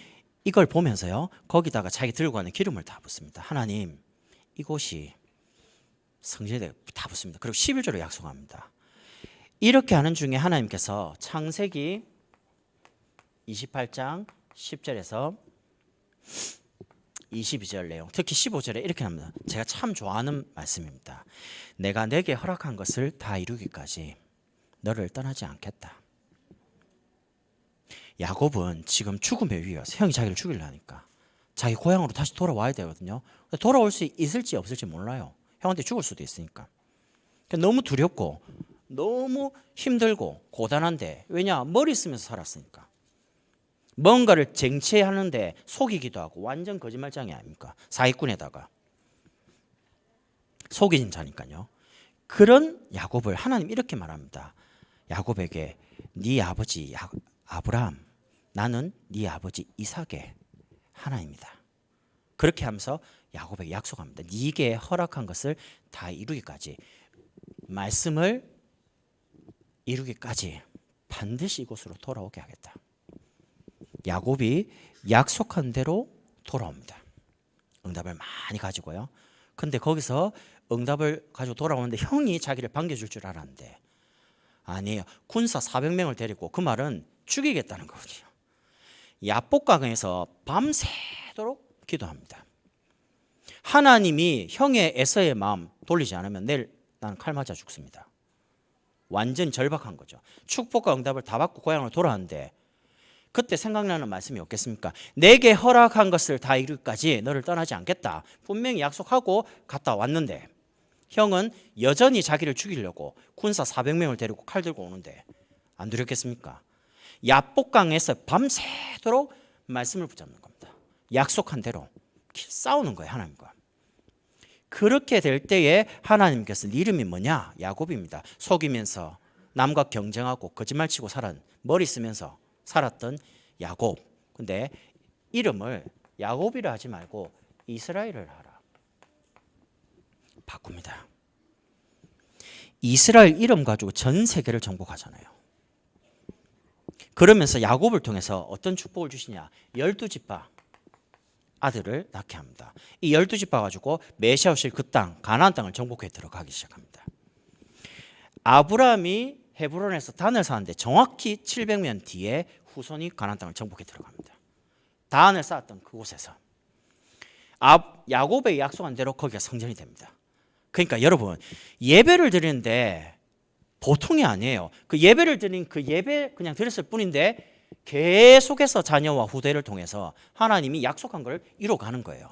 [SPEAKER 1] 이걸 보면서요 거기다가 자기 들고 가는 기름을 다 붓습니다. 하나님 이곳이 성전에 다 붓습니다. 그리고 11조를 약속합니다. 이렇게 하는 중에 하나님께서 창세기 28장 10절에서 22절 내용 특히 15절에 이렇게 합니다. 제가 참 좋아하는 말씀입니다. 내가 내게 허락한 것을 다 이루기까지 너를 떠나지 않겠다. 야곱은 지금 죽음의 위기가 있어요. 형이 자기를 죽이려니까 자기 고향으로 다시 돌아와야 되거든요. 돌아올 수 있을지 없을지 몰라요. 형한테 죽을 수도 있으니까. 너무 두렵고 너무 힘들고 고단한데, 왜냐? 머리 쓰면서 살았으니까. 뭔가를 쟁취하는데 속이기도 하고 완전 거짓말장이 아닙니까? 사기꾼에다가 속인 자니까요. 그런 야곱을 하나님 이렇게 말합니다. 야곱에게 네 아버지 아브라함, 나는 네 아버지 이삭의 하나님이다. 그렇게 하면서 야곱에게 약속합니다. 네게 허락한 것을 다 이루기까지, 말씀을 이루기까지 반드시 이곳으로 돌아오게 하겠다. 야곱이 약속한 대로 돌아옵니다. 응답을 많이 가지고요. 근데 거기서 응답을 가지고 돌아오는데 형이 자기를 반겨줄 줄 알았는데 아니에요. 군사 400명을 데리고, 그 말은 죽이겠다는 거거든요. 야복강에서 밤새도록 기도합니다. 하나님이 형의 에서의 마음 돌리지 않으면 내일 나는 칼 맞아 죽습니다. 완전 절박한 거죠. 축복과 응답을 다 받고 고향으로 돌아왔는데 그때 생각나는 말씀이 없겠습니까? 내게 허락한 것을 다 이루기까지 너를 떠나지 않겠다. 분명히 약속하고 갔다 왔는데 형은 여전히 자기를 죽이려고 군사 400명을 데리고 칼 들고 오는데 안 두렵겠습니까? 야복강에서 밤새도록 말씀을 붙잡는 겁니다. 약속한 대로 싸우는 거예요, 하나님과. 그렇게 될 때에 하나님께서 네 이름이 뭐냐? 야곱입니다. 속이면서 남과 경쟁하고 거짓말치고 머리 쓰면서 살았던 야곱. 근데 이름을 야곱이라 하지 말고 이스라엘을 하라. 바꿉니다. 이스라엘 이름 가지고 전 세계를 정복하잖아요. 그러면서 야곱을 통해서 어떤 축복을 주시냐? 12지파 아들을 낳게 합니다. 이 12지파 가지고 메시아오실 그 땅, 가나안 땅을 정복해 들어가기 시작합니다. 아브라함이 헤브론에서 단을 쌓았는데 정확히 700년 뒤에 후손이 가나안 땅을 정복해 들어갑니다. 단을 쌓았던 그곳에서 야곱의 약속한 대로 거기가 성전이 됩니다. 그러니까 여러분, 예배를 드리는데 보통이 아니에요. 그 예배를 드린 그 예배 그냥 드렸을 뿐인데 계속해서 자녀와 후대를 통해서 하나님이 약속한 걸 이뤄가는 거예요.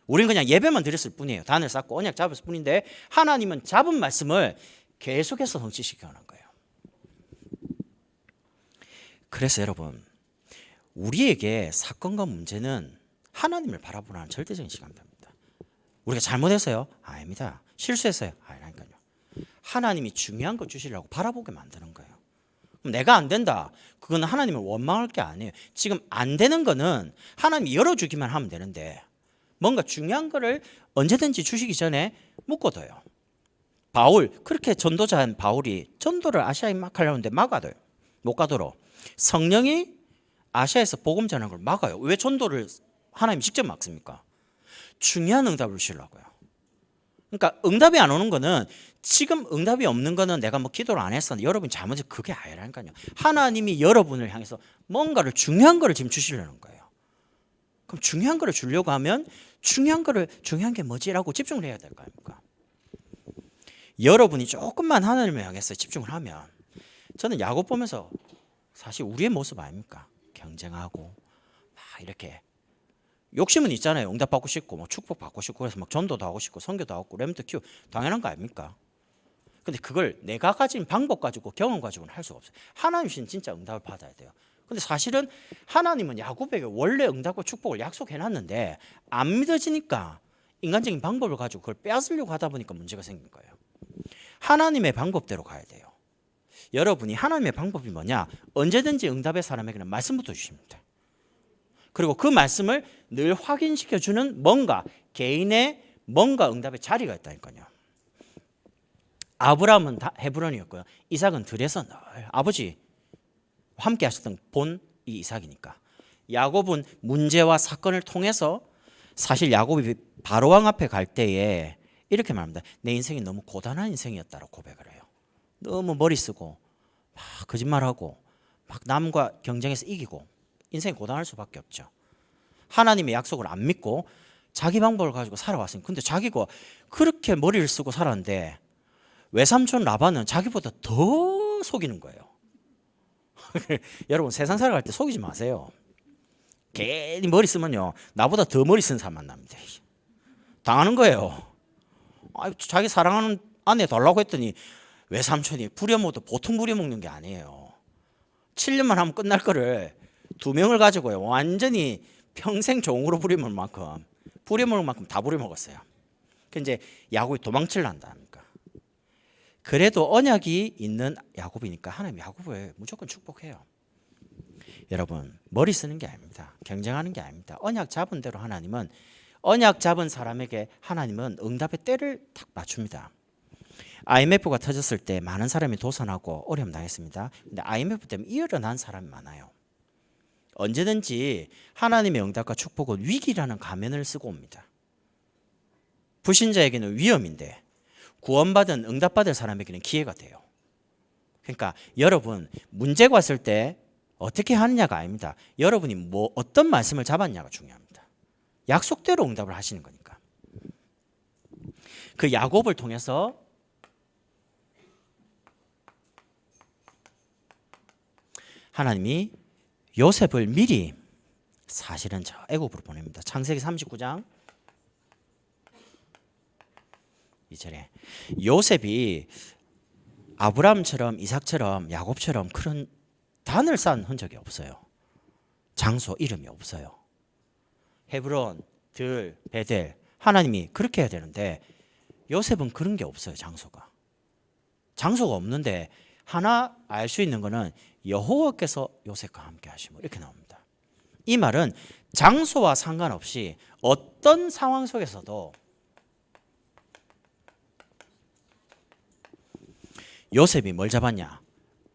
[SPEAKER 1] 우리는 그냥 예배만 드렸을 뿐이에요. 단을 쌓고 언약 잡았을 뿐인데 하나님은 잡은 말씀을 계속해서 성취시켜가는 거예요. 그래서 여러분, 우리에게 사건과 문제는 하나님을 바라보는 절대적인 시간입니다. 우리가 잘못했어요? 아닙니다. 실수했어요? 아니라니까요. 하나님이 중요한 거 주시려고 바라보게 만드는 거예요. 그럼 내가 안 된다, 그건 하나님을 원망할 게 아니에요. 지금 안 되는 거는 하나님이 열어주기만 하면 되는데 뭔가 중요한 거를 언제든지 주시기 전에 묶어둬요. 바울, 그렇게 전도자한 바울이 전도를 아시아에 막 하려는데 막아둬요. 못 가도록. 성령이 아시아에서 복음 전하는 걸 막아요. 왜 전도를 하나님이 직접 막습니까? 중요한 응답을 주시려고요. 그러니까 응답이 안 오는 거는, 지금 응답이 없는 거는 내가 뭐 기도를 안 했었는데 여러분이 잘못해서 그게 아니라니까요. 하나님이 여러분을 향해서 뭔가를 중요한 거를 지금 주시려는 거예요. 그럼 중요한 거를 주려고 하면 중요한 게 뭐지라고 집중을 해야 될 거 아닙니까? 여러분이 조금만 하나님을 향해서 집중을 하면, 저는 야곱 보면서 사실 우리의 모습 아닙니까? 경쟁하고 막 이렇게 욕심은 있잖아요. 응답 받고 싶고 뭐 축복 받고 싶고, 그래서 막 전도도 하고 싶고 선교도 하고 렘트 키우, 당연한 거 아닙니까? 근데 그걸 내가 가진 방법 가지고 경험 가지고는 할 수가 없어요. 하나님이신 진짜 응답을 받아야 돼요. 근데 사실은 하나님은 야곱에게 원래 응답과 축복을 약속해 놨는데 안 믿어지니까 인간적인 방법을 가지고 그걸 빼앗으려고 하다 보니까 문제가 생긴 거예요. 하나님의 방법대로 가야 돼요. 여러분이 하나님의 방법이 뭐냐? 언제든지 응답의 사람에게는 말씀부터 주십니다. 그리고 그 말씀을 늘 확인시켜주는 뭔가, 개인의 뭔가 응답의 자리가 있다니까요. 아브라함은 헤브론이었고요. 이삭은 들에서 늘 아버지 함께 하셨던 본이 이삭이니까. 야곱은 문제와 사건을 통해서, 사실 야곱이 바로왕 앞에 갈 때에 이렇게 말합니다. 내 인생이 너무 고단한 인생이었다고 고백을 해요. 너무 머리 쓰고 막 거짓말하고 막 남과 경쟁해서 이기고 인생이 고단할 수밖에 없죠. 하나님의 약속을 안 믿고 자기 방법을 가지고 살아왔으니까. 근데 자기가 그렇게 머리를 쓰고 살았는데 외삼촌 라반은 자기보다 더 그냥 속이는 거예요. 여러분 세상 살아갈 때 속이지 마세요. 괜히 머리 쓰면요 나보다 더 머리 쓴 사람 만납니다. 당하는 거예요. 자기 사랑하는 아내 달라고 했더니 외삼촌이 부려먹어도 보통 부려먹는 게 아니에요. 7년만 하면 끝날 거를 2명을 가지고요 완전히 평생 종으로 부려먹을 만큼 다 부려먹었어요. 그 이제 야곱이 도망치려 한다 합니까? 그래도 언약이 있는 야곱이니까 하나님 야곱을 무조건 축복해요. 여러분 머리 쓰는 게 아닙니다. 경쟁하는 게 아닙니다. 언약 잡은 대로 하나님은 언약 잡은 사람에게 하나님은 응답의 때를 딱 맞춥니다. IMF가 터졌을 때 많은 사람이 도산하고 어려움 당했습니다. 근데 IMF 때문에 일어난 사람이 많아요. 언제든지 하나님의 응답과 축복은 위기라는 가면을 쓰고 옵니다. 불신자에게는 위험인데 구원받은 응답받을 사람에게는 기회가 돼요. 그러니까 여러분 문제가 왔을 때 어떻게 하느냐가 아닙니다. 여러분이 어떤 말씀을 잡았냐가 중요합니다. 약속대로 응답을 하시는 거니까. 그 야곱을 통해서 하나님이 요셉을 미리 사실은 저 애굽으로 보냅니다. 창세기 39장 2절에 요셉이 아브라함처럼 이삭처럼 야곱처럼 그런 단을 쌓은 흔적이 없어요. 장소 이름이 없어요. 헤브론, 들, 베델 하나님이 그렇게 해야 되는데 요셉은 그런 게 없어요. 장소가 없는데 하나 알 수 있는 거는 여호와께서 요셉과 함께 하시고 이렇게 나옵니다. 이 말은 장소와 상관없이 어떤 상황 속에서도 요셉이 뭘 잡았냐?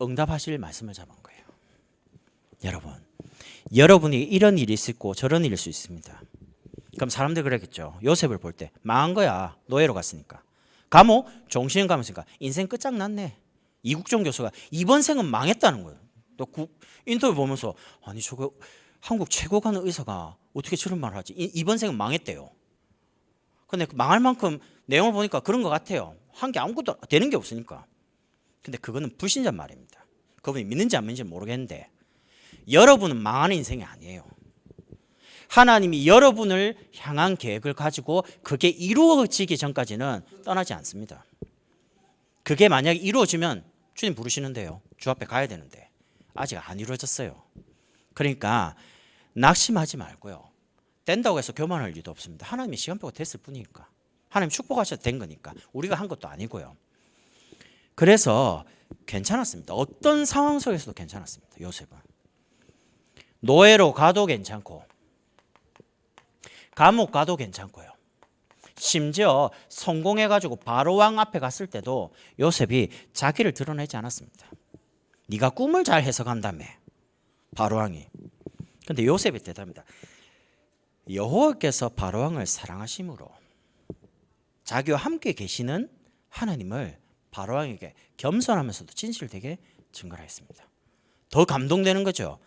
[SPEAKER 1] 응답하실 말씀을 잡은 거예요. 여러분이 이런 일이 있고 저런 일일 수 있습니다. 그럼 사람들 그랬겠죠. 요셉을 볼 때 망한 거야. 노예로 갔으니까. 감옥 종신형 감옥이니까 인생 끝장났네. 이국종 교수가 이번 생은 망했다는 거예요. 또 인터뷰 보면서 아니 저거 한국 최고 가는 의사가 어떻게 저런 말을 하지? 이번 생은 망했대요. 근데 망할 만큼 내용을 보니까 그런 것 같아요. 한 게 아무것도 되는 게 없으니까. 근데 그거는 불신자 말입니다. 그분이 믿는지 안 믿는지 모르겠는데 여러분은 망하는 인생이 아니에요. 하나님이 여러분을 향한 계획을 가지고 그게 이루어지기 전까지는 떠나지 않습니다. 그게 만약에 이루어지면 주님 부르시는데요. 주 앞에 가야 되는데 아직 안 이루어졌어요. 그러니까 낙심하지 말고요. 된다고 해서 교만할 일도 없습니다. 하나님이 시간표가 됐을 뿐이니까. 하나님 축복하셔도 된 거니까. 우리가 한 것도 아니고요. 그래서 괜찮았습니다. 어떤 상황 속에서도 괜찮았습니다. 요셉은. 노예로 가도 괜찮고 감옥 가도 괜찮고요. 심지어 성공해가지고 바로왕 앞에 갔을 때도 요셉이 자기를 드러내지 않았습니다. 네가 꿈을 잘 해석한다며 바로왕이. 근데 요셉이 대답합니다. 여호와께서 바로왕을 사랑하심으로 자기와 함께 계시는 하나님을 바로왕에게 겸손하면서도 진실되게 증거를 했습니다. 더 감동되는 거죠.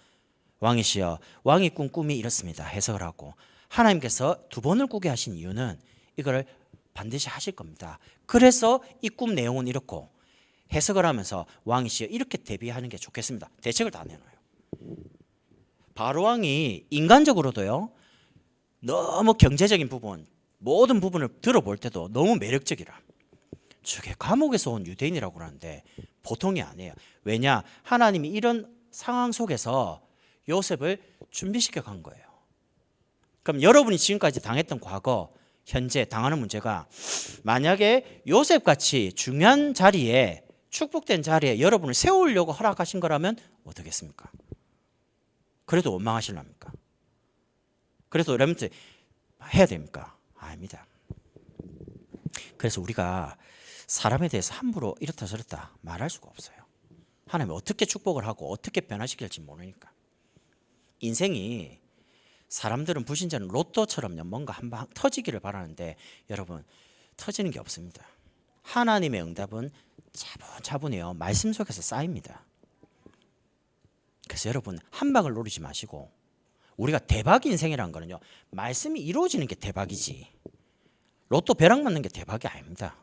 [SPEAKER 1] 왕이시여 왕이 꾼 꿈이 이렇습니다. 해석을 하고 하나님께서 2번을 꾸게 하신 이유는 이걸 반드시 하실 겁니다. 그래서 이 꿈 내용은 이렇고 해석을 하면서 왕이시여 이렇게 대비하는 게 좋겠습니다. 대책을 다 내놔요. 바로왕이 인간적으로도요. 너무 경제적인 부분 모든 부분을 들어볼 때도 너무 매력적이라. 저게 감옥에서 온 유대인이라고 그러는데 보통이 아니에요. 왜냐? 하나님이 이런 상황 속에서 요셉을 준비시켜 간 거예요. 그럼 여러분이 지금까지 당했던 과거, 현재 당하는 문제가 만약에 요셉같이 중요한 자리에 축복된 자리에 여러분을 세우려고 허락하신 거라면 어떻겠습니까? 그래도 원망하실랍니까? 그래도 렘트 해야 됩니까? 아닙니다. 그래서 우리가 사람에 대해서 함부로 이렇다 저렇다 말할 수가 없어요. 하나님이 어떻게 축복을 하고 어떻게 변화시킬지 모르니까. 인생이 사람들은 불신자는 로또처럼요 뭔가 한 방 터지기를 바라는데 여러분 터지는 게 없습니다. 하나님의 응답은 차분차분해요. 말씀 속에서 쌓입니다. 그래서 여러분 한 방을 노리지 마시고 우리가 대박 인생이라는 거는요 말씀이 이루어지는 게 대박이지 로또 벼락 맞는 게 대박이 아닙니다.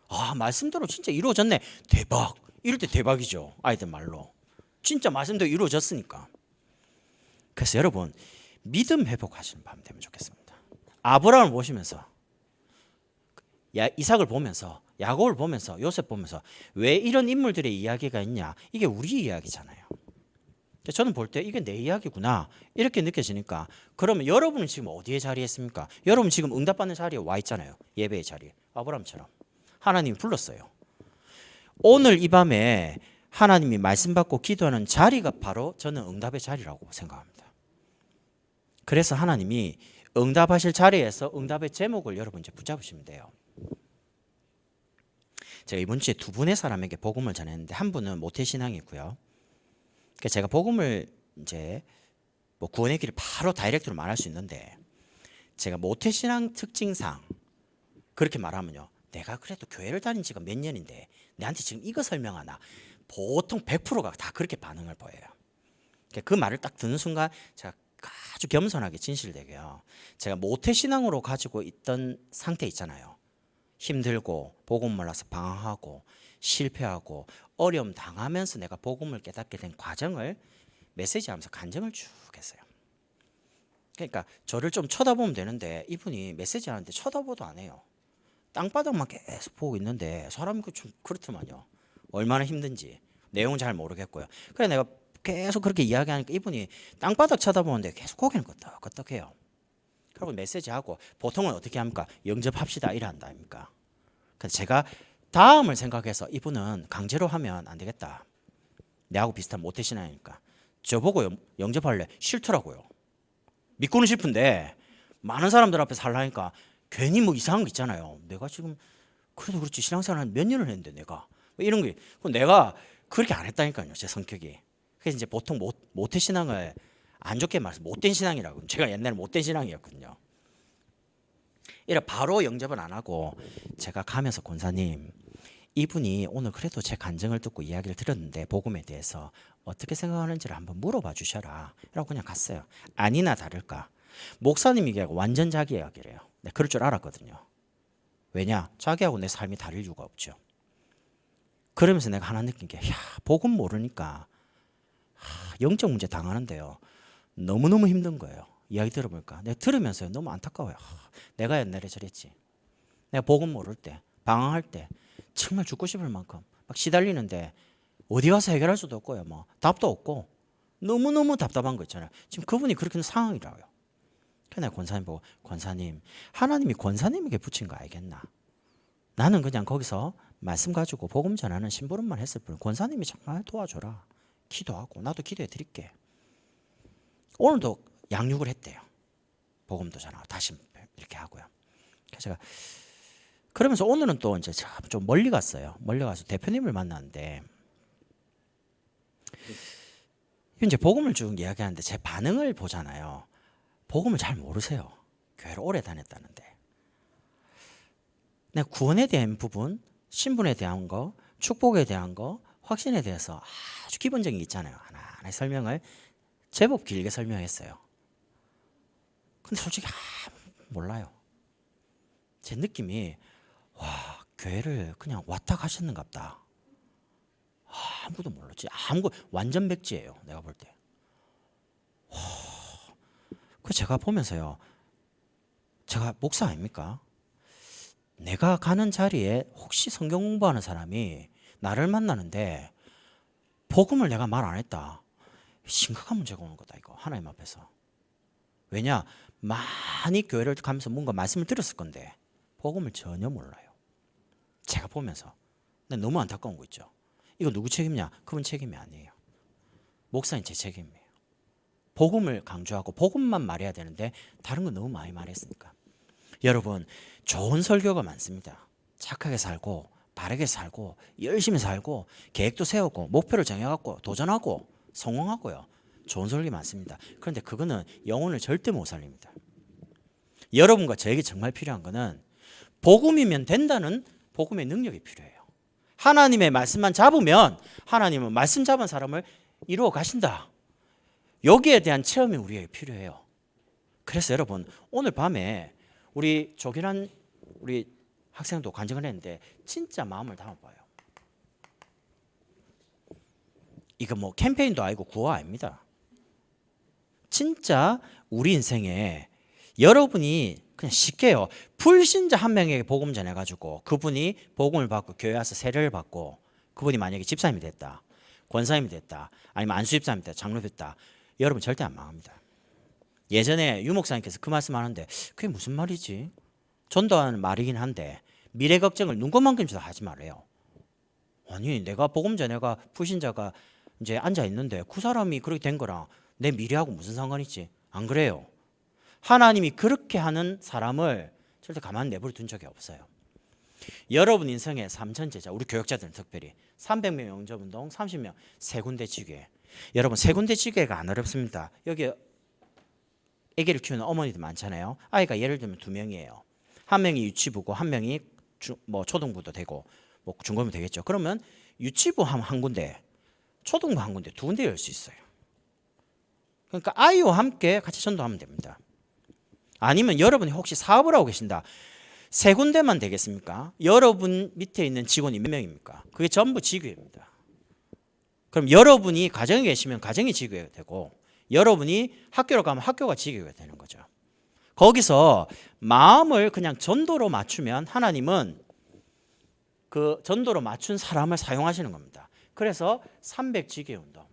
[SPEAKER 1] 아 말씀대로 진짜 이루어졌네 대박 이럴 때 대박이죠. 아이들 말로. 진짜 말씀대로 이루어졌으니까. 그래서 여러분 믿음 회복하시는 밤 되면 좋겠습니다. 아브라함을 보시면서 이삭을 보면서 야곱을 보면서 요셉 보면서 왜 이런 인물들의 이야기가 있냐? 이게 우리 이야기잖아요. 저는 볼 때 이게 내 이야기구나 이렇게 느껴지니까 그러면 여러분은 지금 어디에 자리했습니까? 여러분 지금 응답받는 자리에 와 있잖아요. 예배의 자리에. 아브라함처럼 하나님이 불렀어요. 오늘 이 밤에 하나님이 말씀 받고 기도하는 자리가 바로 저는 응답의 자리라고 생각합니다. 그래서 하나님이 응답하실 자리에서 응답의 제목을 여러분 이제 붙잡으시면 돼요. 제가 이번 주에 두 분의 사람에게 복음을 전했는데 한 분은 모태신앙이고요. 그러니까 제가 복음을 이제 뭐 구원의 길을 바로 다이렉트로 말할 수 있는데 제가 모태신앙 특징상 그렇게 말하면요. 내가 그래도 교회를 다닌 지가 몇 년인데 내한테 지금 이거 설명하나? 보통 100%가 다 그렇게 반응을 보여요. 그 말을 딱 듣는 순간 제가 아주 겸손하게 진실되게요. 제가 모태신앙으로 가지고 있던 상태 있잖아요. 힘들고 복음 몰라서 방황하고 실패하고 어려움 당하면서 내가 복음을 깨닫게 된 과정을 메시지하면서 간증을 쭉 했어요. 그러니까 저를 좀 쳐다보면 되는데 이분이 메시지 하는데 쳐다보도 안 해요. 땅바닥만 계속 보고 있는데 사람이 좀 그렇더만요. 얼마나 힘든지 내용은 잘 모르겠고요. 그래 내가 계속 그렇게 이야기하니까 이분이 땅바닥 쳐다보는데 계속 고개는 끄덕끄덕해요. 그리고 메시지하고 보통은 어떻게 합니까? 영접합시다 이런다 아닙니까? 그래서 제가 다음을 생각해서 이분은 강제로 하면 안 되겠다. 내하고 비슷한 모태신앙이니까 저보고 영접할래? 싫더라고요. 믿고는 싶은데 많은 사람들 앞에서 하려니까 괜히 뭐 이상한 거 있잖아요. 내가 지금 그래도 그렇지 신앙생활 한 몇 년을 했는데 내가 뭐 이런 게 내가 그렇게 안 했다니까요. 제 성격이. 그래서 이제 보통 모태신앙을 안 좋게 말해서 못된 신앙이라고. 제가 옛날에 못된 신앙이었거든요. 이래 바로 영접은 안 하고 제가 가면서 권사님 이분이 오늘 그래도 제 간증을 듣고 이야기를 들었는데 복음에 대해서 어떻게 생각하는지를 한번 물어봐 주셔라 라고 그냥 갔어요. 아니나 다를까 목사님 얘기하고 완전 자기 이야기래요. 네, 그럴 줄 알았거든요. 왜냐? 자기하고 내 삶이 다를 이유가 없죠. 그러면서 내가 하나 느낀 게 복음 모르니까 영적 문제 당하는데요. 너무너무 힘든 거예요. 이야기 들어보니까 내가 들으면서 너무 안타까워요. 내가 옛날에 저랬지. 내가 복음 모를 때 방황할 때 정말 죽고 싶을 만큼 막 시달리는데 어디 가서 해결할 수도 없고요. 뭐 답도 없고 너무너무 답답한 거 있잖아요. 지금 그분이 그렇게 상황이라고요. 그래서 내가 권사님 보고 권사님 하나님이 권사님에게 붙인 거 알겠나? 나는 그냥 거기서 말씀 가지고 복음 전하는 심부름만 했을 뿐 권사님이 정말 도와줘라. 기도하고 나도 기도해 드릴게. 오늘도 양육을 했대요. 복음도 전하고 다시 이렇게 하고요. 그래서 제가 그러면서 오늘은 또 이제 좀 멀리 갔어요. 멀리 가서 대표님을 만났는데 이제 복음을 쭉 이야기하는데 제 반응을 보잖아요. 복음을 잘 모르세요. 교회를 오래 다녔다는데. 내가 구원에 대한 부분, 신분에 대한 거, 축복에 대한 거, 확신에 대해서 아주 기본적인 게 있잖아요. 하나하나 설명을 제법 길게 설명했어요. 근데 솔직히 몰라요. 제 느낌이 와 교회를 그냥 왔다 가셨는갑다. 아무도 모르지. 완전 백지예요. 내가 볼 때. 그 제가 보면서요. 제가 목사 아닙니까? 내가 가는 자리에 혹시 성경 공부하는 사람이 나를 만나는데 복음을 내가 말 안 했다. 심각한 문제가 오는 거다 이거 하나님 앞에서. 왜냐? 많이 교회를 가면서 뭔가 말씀을 들었을 건데 복음을 전혀 몰라요. 제가 보면서. 근데 너무 안타까운 거 있죠. 이거 누구 책임이냐? 그분 책임이 아니에요. 목사님 제 책임이에요. 복음을 강조하고 복음만 말해야 되는데 다른 건 너무 많이 말했으니까. 여러분 좋은 설교가 많습니다. 착하게 살고 바르게 살고 열심히 살고 계획도 세우고 목표를 정해갖고 도전하고 성공하고요. 좋은 설교 많습니다. 그런데 그거는 영혼을 절대 못 살립니다. 여러분과 저에게 정말 필요한 거는 복음이면 된다는 복음의 능력이 필요해요. 하나님의 말씀만 잡으면 하나님은 말씀 잡은 사람을 이루어 가신다. 여기에 대한 체험이 우리에게 필요해요. 그래서 여러분 오늘 밤에 우리 조기란 우리 학생도 간증을 했는데 진짜 마음을 담아봐요. 이거 뭐 캠페인도 아니고 구호 아닙니다. 진짜 우리 인생에 여러분이 그냥 쉽게요. 불신자 한 명에게 복음 전해가지고 그분이 복음을 받고 교회 와서 세례를 받고 그분이 만약에 집사님이 됐다, 권사님이 됐다, 아니면 안수집사님이 됐다, 장로 됐다. 여러분 절대 안 망합니다. 예전에 유 목사님께서 그 말씀하는데 그게 무슨 말이지? 전도하는 말이긴 한데 미래 걱정을 눈곱만큼도 하지 말아요. 아니 내가 복음 전해가 불신자가 이제 앉아 있는데 그 사람이 그렇게 된 거랑 내 미래하고 무슨 상관이 있지? 안 그래요. 하나님이 그렇게 하는 사람을 절대 가만 내버려 둔 적이 없어요. 여러분 인생의 삼천제자, 우리 교역자들은 특별히 300명 영접운동, 30명 세 군데 지교회. 여러분 세 군데 지교회가 안 어렵습니다. 여기 아기를 키우는 어머니들 많잖아요. 아이가 예를 들면 2명이에요. 한 명이 유치부고 한 명이 뭐 초등부도 되고 뭐 중고면 되겠죠. 그러면 유치부 한 군데, 초등부 한 군데, 2군데 열 수 있어요. 그러니까 아이와 함께 같이 전도하면 됩니다. 아니면 여러분이 혹시 사업을 하고 계신다. 3군데만 되겠습니까? 여러분 밑에 있는 직원이 몇 명입니까? 그게 전부 지교회입니다. 그럼 여러분이 가정에 계시면 가정이 지교회가 되고 여러분이 학교로 가면 학교가 지교회가 되는 거죠. 거기서 마음을 그냥 전도로 맞추면 하나님은 그 전도로 맞춘 사람을 사용하시는 겁니다. 그래서 300지교회 운동.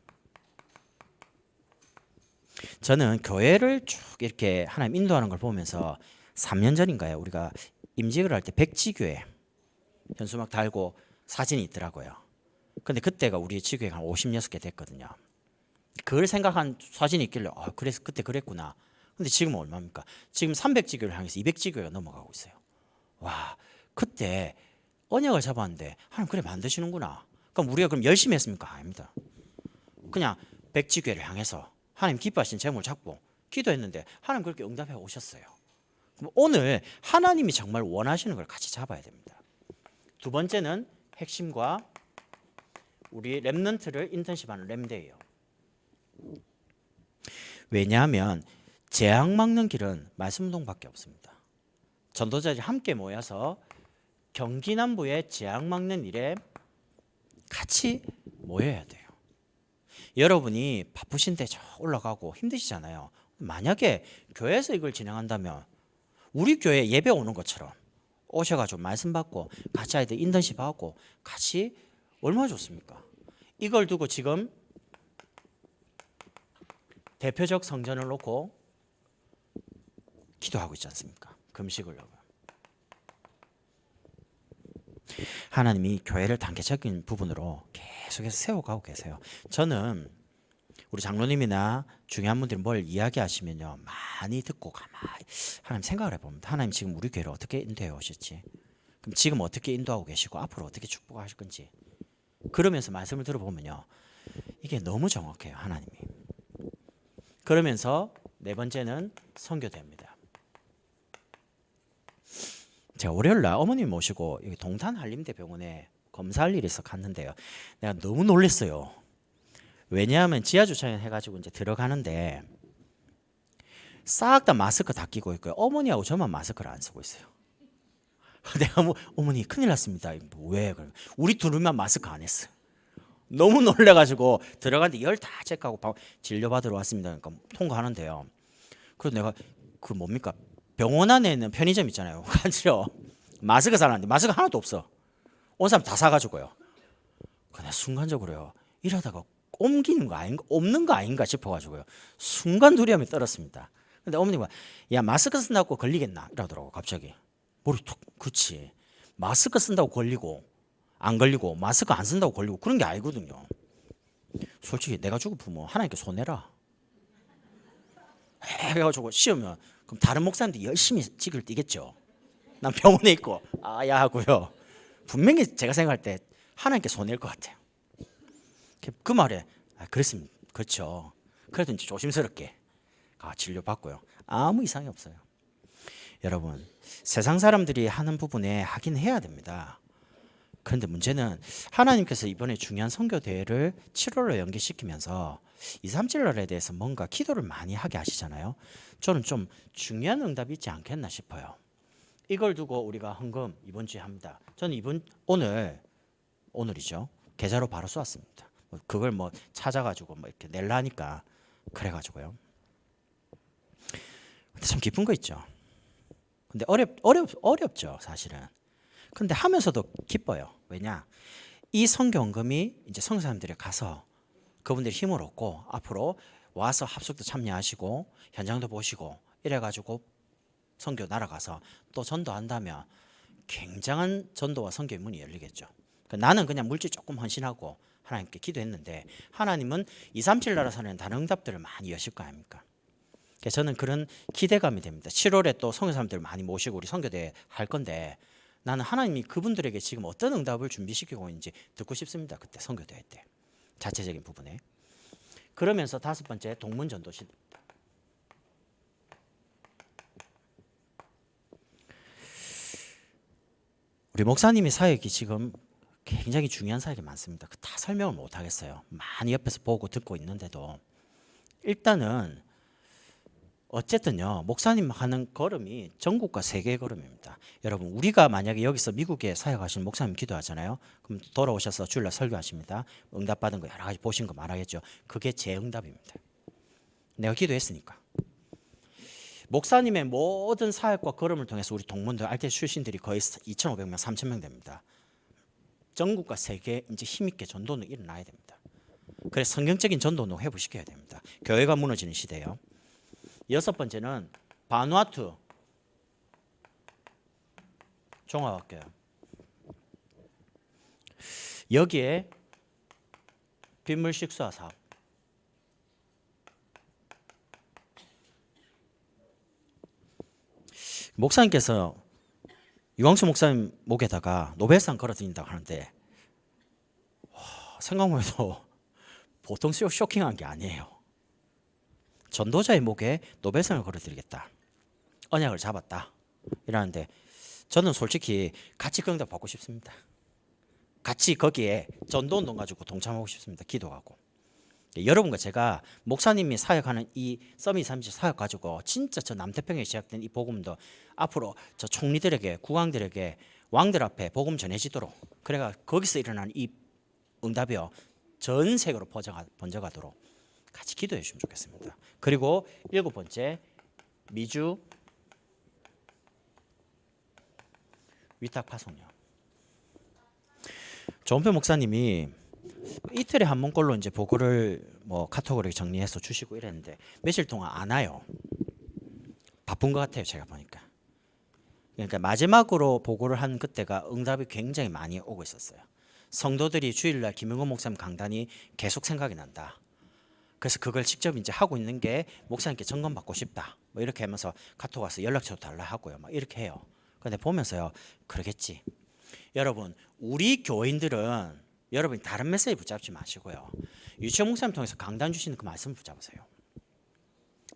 [SPEAKER 1] 저는 교회를 쭉 이렇게 하나님 인도하는 걸 보면서 3년 전인가요? 우리가 임직을 할 때 백지교회 현수막 달고 사진이 있더라고요. 근데 그때가 우리 지교회가 한 56개 됐거든요. 그걸 생각한 사진이 있길래 그래서 그때 그랬구나. 근데 지금은 얼마입니까? 지금 300지교회를 향해서 200지교회가 넘어가고 있어요. 와, 그때 언약을 잡았는데 하나님 그래 만드시는구나. 그럼 우리가 그럼 열심히 했습니까? 아닙니다. 그냥 백지교회를 향해서 하나님 기뻐하신 제목을 잡고 기도했는데 하나님 그렇게 응답해 오셨어요. 그럼 오늘 하나님이 정말 원하시는 걸 같이 잡아야 됩니다. 두 번째는 핵심과 우리 렘넌트를 인턴십하는 렘데이요. 왜냐하면 재앙 막는 길은 말씀운동밖에 없습니다. 전도자들이 함께 모여서 경기 남부의 재앙 막는 일에 같이 모여야 돼요. 여러분이 바쁘신데 저 올라가고 힘드시잖아요. 만약에 교회에서 이걸 진행한다면 우리 교회 예배 오는 것처럼 오셔가지고 말씀 받고 같이 아이들 인턴십 하고 같이 얼마나 좋습니까? 이걸 두고 지금 대표적 성전을 놓고 기도하고 있지 않습니까? 금식을 하고. 하나님이 교회를 단계적인 부분으로 계속해서 세워가고 계세요. 저는 우리 장로님이나 중요한 분들이 뭘 이야기하시면요 많이 듣고 가만히 하나님 생각을 해봅니다. 하나님 지금 우리 교회를 어떻게 인도해 오셨지? 그럼 지금 어떻게 인도하고 계시고 앞으로 어떻게 축복하실 건지 그러면서 말씀을 들어보면요 이게 너무 정확해요. 하나님이. 그러면서 네 번째는 선교대입니다. 제가 월요일날 어머님 모시고 여기 동탄 한림대병원에 검사할 일이 있어 갔는데요. 내가 너무 놀랐어요. 왜냐하면 지하주차장 해가지고 이제 들어가는데 싹 다 마스크 다 끼고 있고요. 어머니하고 저만 마스크를 안 쓰고 있어요. 내가 뭐 어머니 큰일 났습니다. 왜? 우리 둘만 마스크 안 했어요. 너무 놀래가지고 들어갔는데 열 다 체크하고 진료받으러 왔습니다. 그러니까 통과하는데요. 그래서 내가 그 뭡니까? 병원 안에 있는 편의점 있잖아요. 가죠. 마스크 사놨는데 마스크 하나도 없어. 온 사람 다 사가지고요. 그냥 순간적으로요. 이러다가 옮기는 거 아닌가, 없는 거 아닌가 싶어가지고요. 순간 두려움이 떨었습니다. 근데 어머니가 야 마스크 쓴다고 걸리겠나 이러더라고 갑자기. 머리 툭. 그치. 마스크 쓴다고 걸리고 안 걸리고 마스크 안 쓴다고 걸리고 그런 게 아니거든요. 솔직히 내가 죽어보면 하나님께 손해라. 해가지고 씌우면 그럼 다른 목사님들 열심히 지글 뛰겠죠. 난 병원에 있고 아야 하고요. 분명히 제가 생각할 때 하나님께 손해일 것 같아요. 그 말에 그랬습니다. 그렇죠. 그래도 이제 조심스럽게 진료 받고요. 아무 이상이 없어요. 여러분 세상 사람들이 하는 부분에 하긴 해야 됩니다. 그런데 문제는 하나님께서 이번에 중요한 선교 대회를 7월로 연기시키면서 2, 3, 7월에 대해서 뭔가 기도를 많이 하게 하시잖아요. 저는 좀 중요한 응답이 있지 않겠나 싶어요. 이걸 두고 우리가 헌금 이번 주에 합니다. 저는 오늘이죠. 계좌로 바로 쏘았습니다. 그걸 뭐 찾아가지고 뭐 이렇게 낼라니까 그래가지고요. 근데 참 기쁜 거 있죠. 근데 어렵죠 사실은. 근데 하면서도 기뻐요. 왜냐? 이 선교헌금이 이제 선교사님들이 가서 그분들이 힘을 얻고 앞으로 와서 합숙도 참여하시고 현장도 보시고 이래가지고 선교 날아가서 또 전도한다면 굉장한 전도와 선교의 문이 열리겠죠. 나는 그냥 물질 조금 헌신하고 하나님께 기도했는데 하나님은 237 나라 사는 다른 응답들을 많이 여실 거 아닙니까? 그래서 저는 그런 기대감이 됩니다. 7월에 또 선교사님들 많이 모시고 우리 선교대회 할 건데 나는 하나님이 그분들에게 지금 어떤 응답을 준비시키고 있는지 듣고 싶습니다. 그때 선교대회 때 자체적인 부분에. 그러면서 다섯 번째 동문전도시. 우리 목사님이 사역이 지금 굉장히 중요한 사역이 많습니다. 다 설명을 못 하겠어요. 많이 옆에서 보고 듣고 있는데도 일단은 어쨌든요, 목사님 하는 걸음이 전국과 세계의 걸음입니다. 여러분, 우리가 만약에 여기서 미국에 사역하시는 목사님 기도하잖아요. 그럼 돌아오셔서 주일날 설교하십니다. 응답받은 거 여러 가지 보신 거 말하겠죠. 그게 제 응답입니다. 내가 기도했으니까. 목사님의 모든 사역과 걸음을 통해서 우리 동문들 알테 출신들이 거의 2,500명, 3,000명 됩니다. 전국과 세계에 이제 힘있게 전도는 일어나야 됩니다. 그래서 성경적인 전도는 회복시켜야 됩니다. 교회가 무너지는 시대예요. 여섯 번째는 바누아투 종합학교요. 여기에 빗물 식수화 사업. 목사님께서 유광수 목사님 목에다가 노벨상 걸어드린다고 하는데 생각만 해도 보통 쇼킹한 게 아니에요. 전도자의 목에 노벨상을 걸어드리겠다. 언약을 잡았다. 이러는데 저는 솔직히 같이 그 응답 받고 싶습니다. 같이 거기에 전도운동 가지고 동참하고 싶습니다. 기도하고. 여러분과 제가 목사님이 사역하는 이 서밋 30 사역 가지고 진짜 저 남태평에 시작된 이 복음도 앞으로 저 총리들에게 국왕들에게 왕들 앞에 복음 전해지도록 그래가 거기서 일어난 이 응답이요 전 세계로 번져가도록 같이 기도해 주시면 좋겠습니다. 그리고 일곱 번째 미주 위탁 파송요. 조은표 목사님이 이틀에 한 번꼴로 이제 보고를 뭐 카톡으로 정리해서 주시고 이랬는데 며칠 동안 안 와요. 바쁜 것 같아요, 제가 보니까. 그러니까 마지막으로 보고를 한 그때가 응답이 굉장히 많이 오고 있었어요. 성도들이 주일날 김영건 목사님 강단이 계속 생각이 난다. 그래서 그걸 직접 이제 하고 있는 게 목사님께 점검받고 싶다. 뭐 이렇게 하면서 카톡 와서 연락처 달라 하고요. 막 이렇게 해요. 근데 보면서요, 그러겠지. 여러분, 우리 교인들은 여러분이 다른 메시지 붙잡지 마시고요. 유치원 목사님 통해서 강단 주시는 그 말씀을 붙잡으세요.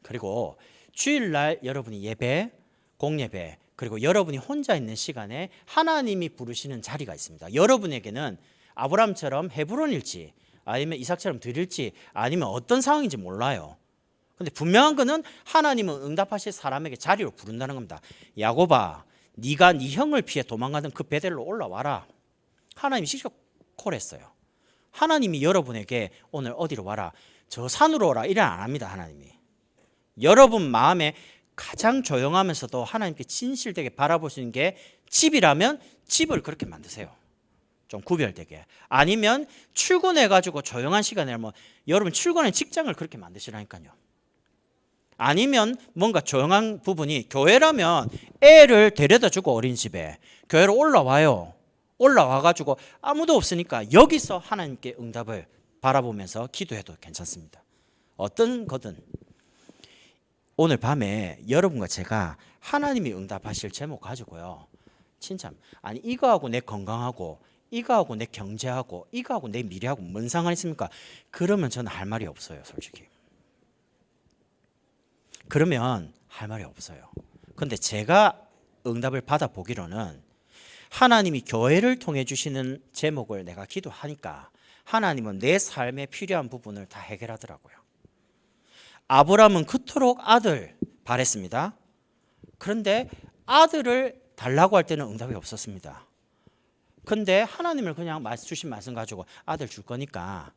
[SPEAKER 1] 그리고 주일날 여러분이 예배, 공예배, 그리고 여러분이 혼자 있는 시간에 하나님이 부르시는 자리가 있습니다. 여러분에게는 아브라함처럼 헤브론일지 아니면 이삭처럼 드릴지 아니면 어떤 상황인지 몰라요. 근데 분명한 거는 하나님은 응답하실 사람에게 자리로 부른다는 겁니다. 야곱아, 네가 네 형을 피해 도망가던 그 베델로 올라와라. 하나님이 직접 콜했어요. 하나님이 여러분에게 오늘 어디로 와라, 저 산으로 오라 이래 안 합니다. 하나님이 여러분 마음에 가장 조용하면서도 하나님께 진실되게 바라볼 수 있는 게 집이라면 집을 그렇게 만드세요. 좀 구별되게. 아니면 출근해가지고 조용한 시간에 뭐 여러분 출근한 직장을 그렇게 만드시라니까요. 아니면 뭔가 조용한 부분이 교회라면 애를 데려다주고 어린이집에 교회로 올라와요. 올라와가지고 아무도 없으니까 여기서 하나님께 응답을 바라보면서 기도해도 괜찮습니다. 어떤 거든 오늘 밤에 여러분과 제가 하나님이 응답하실 제목 가지고요. 진짜 아니 이거하고 내 건강하고 이거하고 내 경제하고 이거하고 내 미래하고 뭔 상관 있습니까? 그러면 저는 할 말이 없어요, 솔직히. 그러면 할 말이 없어요. 근데 제가 응답을 받아보기로는 하나님이 교회를 통해 주시는 제목을 내가 기도하니까 하나님은 내 삶에 필요한 부분을 다 해결하더라고요. 아브라함은 그토록 아들 바랬습니다. 그런데 아들을 달라고 할 때는 응답이 없었습니다. 근데 하나님을 그냥 주신 말씀 가지고 아들 줄 거니까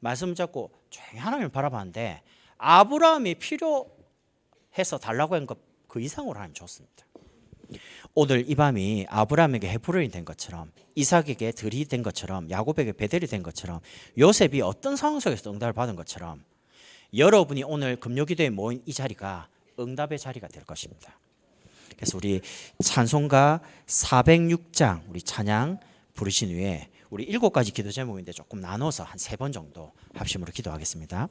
[SPEAKER 1] 말씀 잡고 조용히 하나님을 바라봤는데 아브라함이 필요해서 달라고 한 것 그 이상으로 하나님 줬습니다. 오늘 이 밤이 아브라함에게 헤브론이 된 것처럼 이삭에게 들이 된 것처럼 야곱에게 베델이 된 것처럼 요셉이 어떤 상황 속에서 응답을 받은 것처럼 여러분이 오늘 금요기도에 모인 이 자리가 응답의 자리가 될 것입니다. 그래서 우리 찬송가 406장 우리 찬양 부르신 후에 우리 7가지 기도 제목인데 조금 나눠서 한 3번 정도 합심으로 기도하겠습니다.